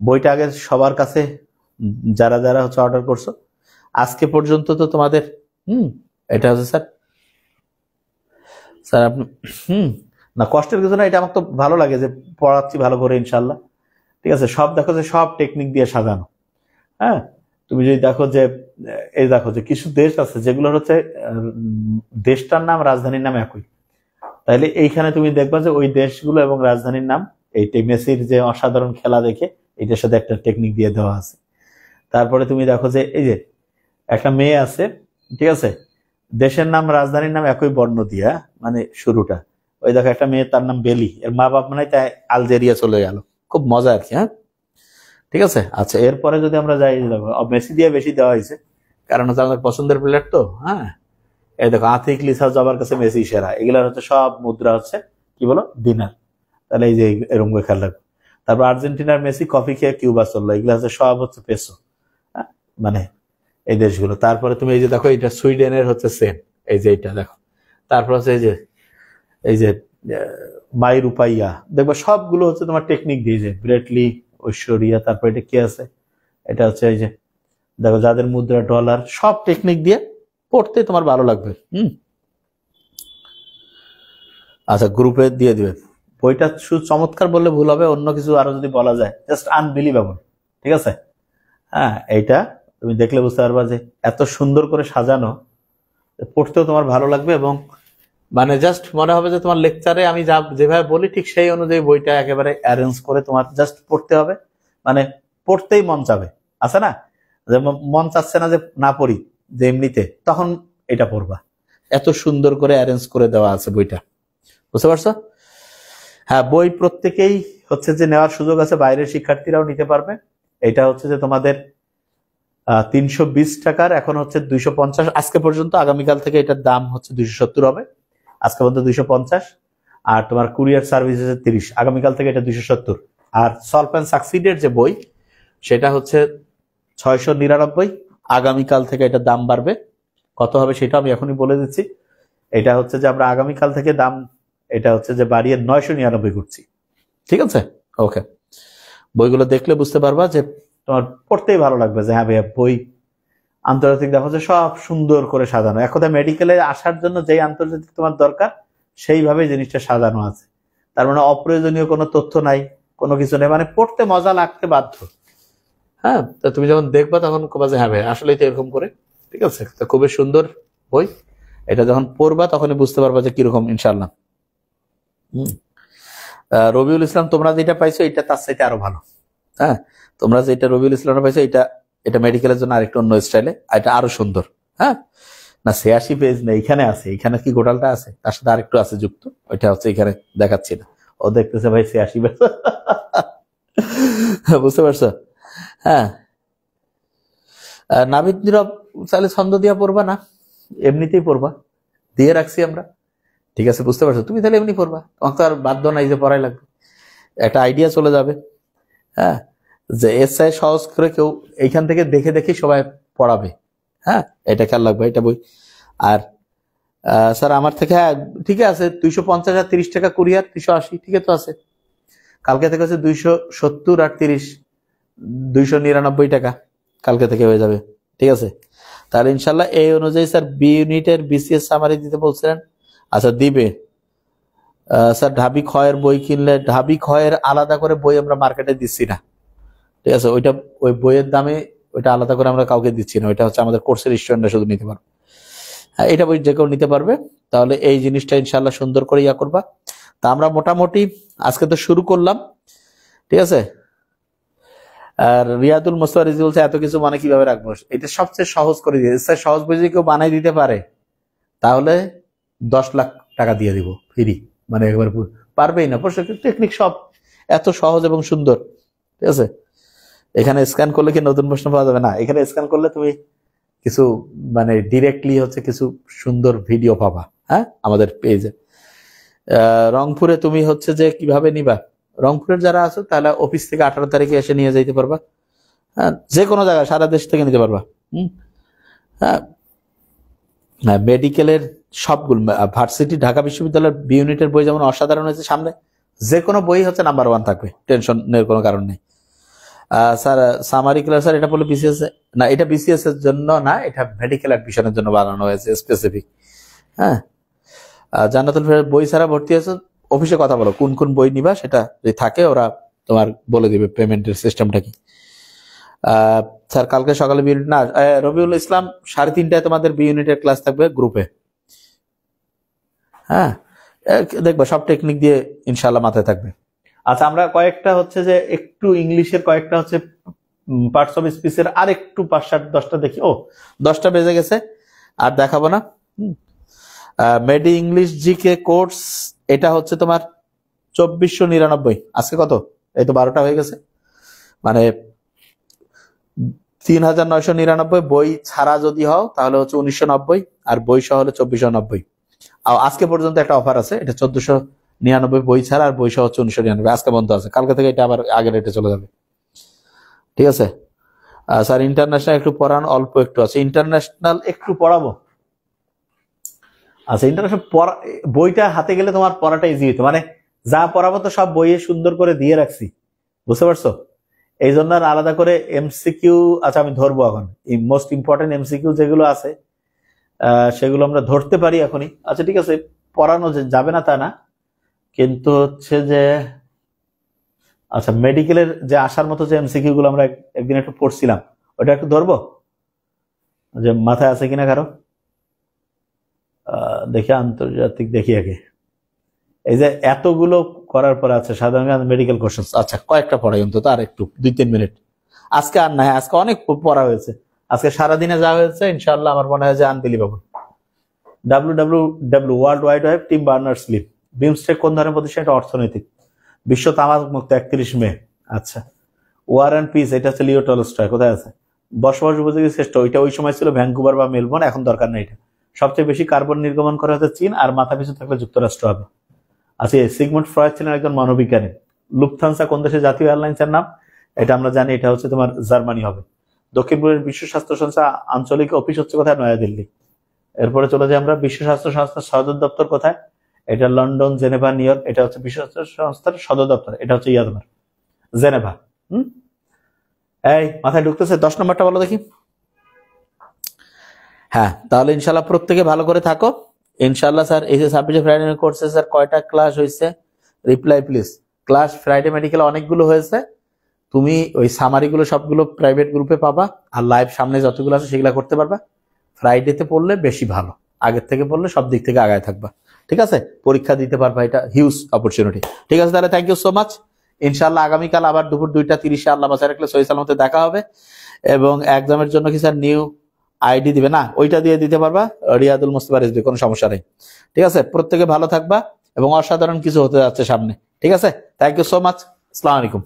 বইটা আগে সবার কাছে যারা যারা হচ্ছে অর্ডার করছো আজকে পর্যন্ত তো তোমাদের এটা হচ্ছে স্যার আপনি না কষ্টের কিছু না, এটা আমার তো ভালো লাগে যে পড়াচ্ছি ভালো করে ইনশাল্লাহ। ঠিক আছে, সব দেখো যে সব টেকনিক দিয়ে সাজানো। হ্যাঁ, তুমি যদি দেখো যে এই দেখো যে কিছু দেশ আছে যেগুলোর হচ্ছে দেশটার নাম রাজধানীর নাম একই, তাহলে এইখানে তুমি দেখবা যে ওই দেশগুলো এবং রাজধানীর নাম এইটা মেসির যে অসাধারণ খেলা দেখে এটার সাথে একটা টেকনিক দিয়ে দেওয়া আছে। তারপরে তুমি দেখো যে এই যে একটা মেয়ে আছে, ঠিক আছে, দেশের নাম রাজধানীর নাম একই বর্ণ দিয়া, মানে শুরুটা, ওই দেখো একটা মেয়ে, তার নাম বেলি, এর মা বাপ মানে তাই আলজেরিয়া চলে গেল, খুব মজা আর কি। হ্যাঁ, ঠিক আছে। আচ্ছা, এরপরে যদি আমরা যাই, দেখো মেসি দিয়ে বেশি দেওয়া হয়েছে, কারণ হচ্ছে আমাদের পছন্দের প্লেয়ার তো। হ্যাঁ, এই দেখো আতিক লিসা জবার কাছে মেসি সেরা, এগুলার হচ্ছে সব মুদ্রা হচ্ছে কি বলো দিনার, তাহলে এই যে এরকম খেয়াল রাখবো। তারপর আর্জেন্টিনার মেসি কফি খেয়ে কিউবা চললো, এগুলো হচ্ছে সব হচ্ছে পেসো, মানে এই দেশগুলো। তারপরে তুমি এই যে দেখো এটা সুইডেনের হচ্ছে সেন, এই যে এটা দেখো। তারপর হচ্ছে এই যে মাই রূপাইয়া, দেখবো সবগুলো হচ্ছে তোমার টেকনিক দিয়ে, যে ব্রেটলি, ঐশ্বরিয়া, তারপর এটা কি আছে, এটা হচ্ছে এই যে দেখো যাদের মুদ্রা ডলার, সব টেকনিক দিয়ে পড়তে তোমার ভালো লাগবে। আচ্ছা, গ্রুপে দিয়ে দিবে বইটা। শুধু চমৎকার বললে ভুল হবে, অন্য কিছু আরো যদি বলা যায়, জাস্ট আনবিলিভেবল, ঠিক আছে। হ্যাঁ, এইটা তুমি দেখলে বুঝতে পারবা যে এত সুন্দর করে সাজানো, পড়তেও তোমার ভালো লাগবে, এবং মানে জাস্ট মনে হবে যে তোমার লেকচারে আমি যেভাবে বলি ঠিক সেই অনুযায়ী বইটা একেবারে অ্যারেঞ্জ করে তোমার জাস্ট পড়তে হবে, মানে পড়তেই মন চাবে, আছে না, যে মন চাচ্ছে না যে না পড়ি, যে এমনিতে, তখন এটা পড়বা, এত সুন্দর করে অ্যারেঞ্জ করে দেওয়া আছে বইটা, বুঝতে পারছো? হ্যাঁ, বই প্রত্যেকেই হচ্ছে যে নেওয়ার সুযোগ আছে, বাইরের শিক্ষার্থীরাও নিতে পারবে। এটা হচ্ছে যে তোমাদের 320 টাকার, এখন হচ্ছে 250 আজকে পর্যন্ত, আগামীকাল থেকে এটার দাম হচ্ছে 270 হবে, আজকে পর্যন্ত 250, আর তোমার কুরিয়ার সার্ভিস হচ্ছে 30, আগামীকাল থেকে এটা 270। আর সলভ অ্যান্ড সাকসিডের যে বই সেটা হচ্ছে 699, আগামীকাল থেকে এটার দাম বাড়বে, কত হবে সেটা আমি এখনই বলে দিচ্ছি। এটা হচ্ছে যে আমরা আগামীকাল থেকে দাম, এটা হচ্ছে যে বাড়িয়ে 999 করছি, ঠিক আছে। ওকে, বইগুলো দেখলে বুঝতে পারবা যে তোমার পড়তেই ভালো লাগবে, যে হ্যাঁ ভাইয়া বই আন্তর্জাতিক দেখো যে সব সুন্দর করে সাজানো, এক কথা মেডিকেলে আসার জন্য যেই আন্তর্জাতিক তোমার দরকার সেইভাবে জিনিসটা সাজানো আছে, তার মানে অপ্রয়োজনীয় কোনো তথ্য নাই, কোনো কিছু নেই, মানে পড়তে মজা লাগতে বাধ্য। হ্যাঁ, তো তুমি যখন দেখবা তখন কবা যে হ্যাঁ ভাই আসলেই তো এরকম করে, ঠিক আছে। তো খুবই সুন্দর বই, এটা যখন পড়বা তখনই বুঝতে পারবা যে কিরকম, ইনশাল্লাহ। রবিউল ইসলাম, তোমরা যেটা পাইছো এটা তার চাইতে আরো ভালো। হ্যাঁ, তোমরা যেটা রবিউল ইসলাম পাইছো এটা মেডিকেলের জন্য আরেকটু অন্য স্টাইলে, এটা আরো সুন্দর। হ্যাঁ, না 86 পেজ না, এখানে আছে, এখানে কি গোটালটা আছে, তার সাথে আরেকটু আছে যুক্ত, ওইটা হচ্ছে এখানে দেখাচ্ছি না, ও দেখতেছে ভাই 86 পেজ, বুঝতে পারছো? হ্যাঁ, নাবিদ নীরব চাইলে ছন্দ দিয়া পড়বা না, এমনিতেই পড়বা, দিয়ে রাখছি আমরা, ঠিক আছে, বুঝতে পারছো? তুমি তাহলে এমনি পড়বা, তোমার তো আর বাধ্য নাই যে পড়াই লাগবে, একটা আইডিয়া চলে যাবে। হ্যাঁ, যে এসআই সহজ করে কেউ এইখান থেকে দেখে দেখে সবাই পড়াবে। হ্যাঁ, এটা খেয়াল রাখবে, এটা বই। আর স্যার আমার থেকে, হ্যাঁ ঠিক আছে, 250 আর 30 টাকা কুরিয়ার, 380, ঠিক আছে, তো আছে। কালকে থেকে হচ্ছে 270 আর 30, 299 টাকা কালকে থেকে হয়ে যাবে, ঠিক আছে। তাহলে ইনশাল্লাহ এই অনুযায়ী স্যার বি ইউনিটের বিসিএস সামারি দিতে বলছিলেন, আচ্ছা দিবে। স্যার ঢাবি ক্ষয়ের বই কিনলে, ঢাবি ক্ষয়ের আলাদা করে বই আমরা মার্কেটে দিচ্ছি না, ঠিক আছে, ওইটা ওই বইয়ের দামে ওইটা আলাদা করে আমরা কাউকে দিচ্ছি না, ওইটা হচ্ছে আমাদের কোর্সের স্টুডেন্টরা শুধু নিতে পারবে। হ্যাঁ, এটা বই যে কেউ নিতে পারবে। তাহলে এই জিনিসটা ইনশাল্লাহ সুন্দর করে ইয়া করবা। তা আমরা মোটামুটি আজকে তো শুরু করলাম, ঠিক আছে। আর রিয়াদুল মোস্তফা রিজি বলছে এত কিছু মানে কিভাবে রাখবো, এটা সবচেয়ে সহজ করে দিয়ে, সহজ বই যদি কেউ বানাই দিতে পারে তাহলে 10 লাখ টাকা দিয়ে দিব ফ্রি, মানে একবার পারবেই না, টেকনিক সব এত সহজ এবং সুন্দর, ঠিক আছে। এখানে স্ক্যান করলে কি নতুন প্রশ্ন পাওয়া যাবে না, এখানে স্ক্যান করলে তুমি কিছু মানে ডিরেক্টলি হচ্ছে কিছু সুন্দর ভিডিও পাবা। হ্যাঁ, আমাদের পেজে। রংপুরে তুমি হচ্ছে যে কিভাবে নিবা, রংপুরের যারা আছো তাহলে অফিস থেকে 18 তারিখে এসে নিয়ে যাইতে পারবা। হ্যাঁ, যে কোনো জায়গায় সারা দেশ থেকে নিতে পারবা। হ্যাঁ, মেডিকেলের সবগুলো, ভার্সিটি ঢাকা বিশ্ববিদ্যালয়ের বি ইউনিটের বই যেমন অসাধারণ হয়েছে, সামনে যে কোনো বই হচ্ছে নাম্বার 1 থাকবে, টেনশনের কোনো কারণ নেই। স্যার সামারি ক্লাস, স্যার এটা বলে বিসিএস না, এটা বিসিএস এর জন্য না, এটা মেডিকেল অ্যাডমিশনের জন্য বানানো হয়েছে স্পেসিফিক। হ্যাঁ, জান্নাতুল ফেরদৌস বই ছাড়া ভর্তি আছে, অফিসে কথা বলো কোন কোন বই নিবা, সেটা যদি থাকে ওরা তোমার বলে দিবে পেমেন্টের সিস্টেমটা কি। স্যার কালকে সকালে বি ইউনিট না, রবিউল ইসলাম 3:30টায় তোমাদের বি ইউনিটের ক্লাস থাকবে গ্রুপে। হ্যাঁ, দেখবা সব টেকনিক দিয়ে ইনশাল্লাহ মাথায় থাকবে। আচ্ছা, আমরা কয়েকটা হচ্ছে যে একটু ইংলিশের কয়েকটা হচ্ছে পার্টস অফ স্পিচের আর একটু 5-7-10টা দেখি। ও 10টা বেজে গেছে, আর দেখাবো না। মেডি ইংলিশ জিকে কোর্স, এটা হচ্ছে তোমার 2499। আজকে কত? এই তো 12টা হয়ে গেছে, মানে 3999। বই ছাড়া যদি হও তাহলে হচ্ছে 1990, আর বই সহ হলে 2490। আজকে পর্যন্ত একটা অফার আছে, এটা 1499 বই ছাড়া, আর বই সহ হচ্ছে 1999। আজকে বন্ধ আছে, কালকে থেকে এটা আবার আগের রেটে চলে যাবে। ঠিক আছে স্যার, ইন্টারন্যাশনাল একটু পড়ান, অল্প একটু আছে। ইন্টারন্যাশনাল একটু পড়াবো। আচ্ছা, ইন্টারন্যাশনাল বইটা হাতে গেলে তোমার পড়াটা ইজি হইতো, মানে যা পড়াবো তো সব বইয়ে সুন্দর করে দিয়ে রাখছি, বুঝতে পারছো? এই জন্য আর আলাদা করে এমসিকিউ, আচ্ছা আমি ধরবো এখন মোস্ট ইম্পর্টেন্ট এমসিকিউ যেগুলো আছে সেগুলো আমরা ধরতে পারি এখনই। আচ্ছা ঠিক আছে, পড়ানো যাবে না তা না, কিন্তু হচ্ছে যে আচ্ছা মেডিকেলের যে আসার মতো যে এমসিকিউ গুলো আমরা একদিন একটু পড়ছিলাম, ওটা একটু ধরবো, যে মাথায় আছে কিনা কারো। দেখি আন্তর্জাতিক, দেখি আগে। এই যে এতগুলো করার পরে আছে সাধারণ মেডিকেল কোশ্চেন, আচ্ছা কয়েকটা পড়াই অন্তত, আর একটু 2-3 মিনিট। আজকে আর নাই, আজকে অনেক পড়া হয়েছে, আজকে সারাদিনে যা হয়েছে ইনশাআল্লাহ আমার মনে হয় যে unbelievable. WWW world wide web Tim Berners Lee. BIMSTEC কোন ধরনের প্রতিষ্ঠান? এটা অর্থনৈতিক। বিশ্ব তামাক মুক্ত 31 মে। আচ্ছা, ওয়ার অ্যান্ড পিস, এটা হচ্ছে লিও টলস্টয়। কোথায় আছে? বসবাস উপযোগী শ্রেষ্ঠ, ওইটা ওই সময় ছিল ভ্যাঙ্কুভার বা মেলবোর্ন, এখন দরকার নেই এটা। সবচেয়ে বেশি কার্বন নির্গমন করা হচ্ছে চীন, আর মাথা পিছু থাকলে যুক্তরাষ্ট্র হবে। আচ্ছা, সিগমুন্ড ফ্রয়েড ছিলেন একজন মানবিজ্ঞানী। লুফথানসা কোন দেশের জাতীয় এয়ারলাইন্সের নাম? এটা আমরা জানি, এটা হচ্ছে তোমার জার্মানি হবে। দক্ষিণ পূর্বের বিশ্ব স্বাস্থ্য সংস্থা আঞ্চলিক অফিস হচ্ছে কোথায়? নয়াদিল্লি। এরপরে চলে যাই আমরা, বিশ্ব স্বাস্থ্য সংস্থার সদর দপ্তর কোথায়? এটা লন্ডন, জেনেভা, নিউ ইয়র্ক। এটা হচ্ছে বিশ্ব স্বাস্থ্য সংস্থার সদর দপ্তর, এটা হচ্ছে তোমার জেনেভা। এই মাথায় ঢুকতেছে? 10 নম্বরটা বলো দেখি। হ্যাঁ, তাহলে ইনশাল্লাহ প্রত্যেকে ভালো করে থাকো ইনশাল্লাহ। স্যার এই যে সাবজেক্ট ফ্রাইডে কোর্সে স্যার কয়টা ক্লাস হয়েছে? Reply please. Class Friday medical অনেকগুলো হয়েছে, তুমি ওই সামারিগুলো সবগুলো প্রাইভেট গ্রুপে পাবা, আর লাইভ সামনে যতগুলো আছে সেগুলো করতে পারবা। ফ্রাইডেতে পড়লে বেশি ভালো, আগের থেকে পড়লে সব দিক থেকে আগায় থাকবা। ঠিক আছে, পরীক্ষা দিতে পারবা, এটা হিউজ অপরচুনিটি। ঠিক আছে, তাহলে থ্যাংক ইউ সো মাচ। ইনশাল্লাহ আগামীকাল আবার দুপুর 2:30 আল্লাহ বাঁচায় রাখলে সহি সালামতে দেখা হবে। এবং এক্সামের জন্য কি স্যার নিউ আইডি দিবে? না, ওইটা দিয়ে দিতে পারবা, রিয়াদুল মুস্তাফা রিজভী, কোনো সমস্যা নেই। ঠিক আছে, প্রত্যেকে ভালো থাকবা, এবং অসাধারণ কিছু হতে যাচ্ছে সামনে। ঠিক আছে, থ্যাংক ইউ সো মাচ। আসসালামু আলাইকুম।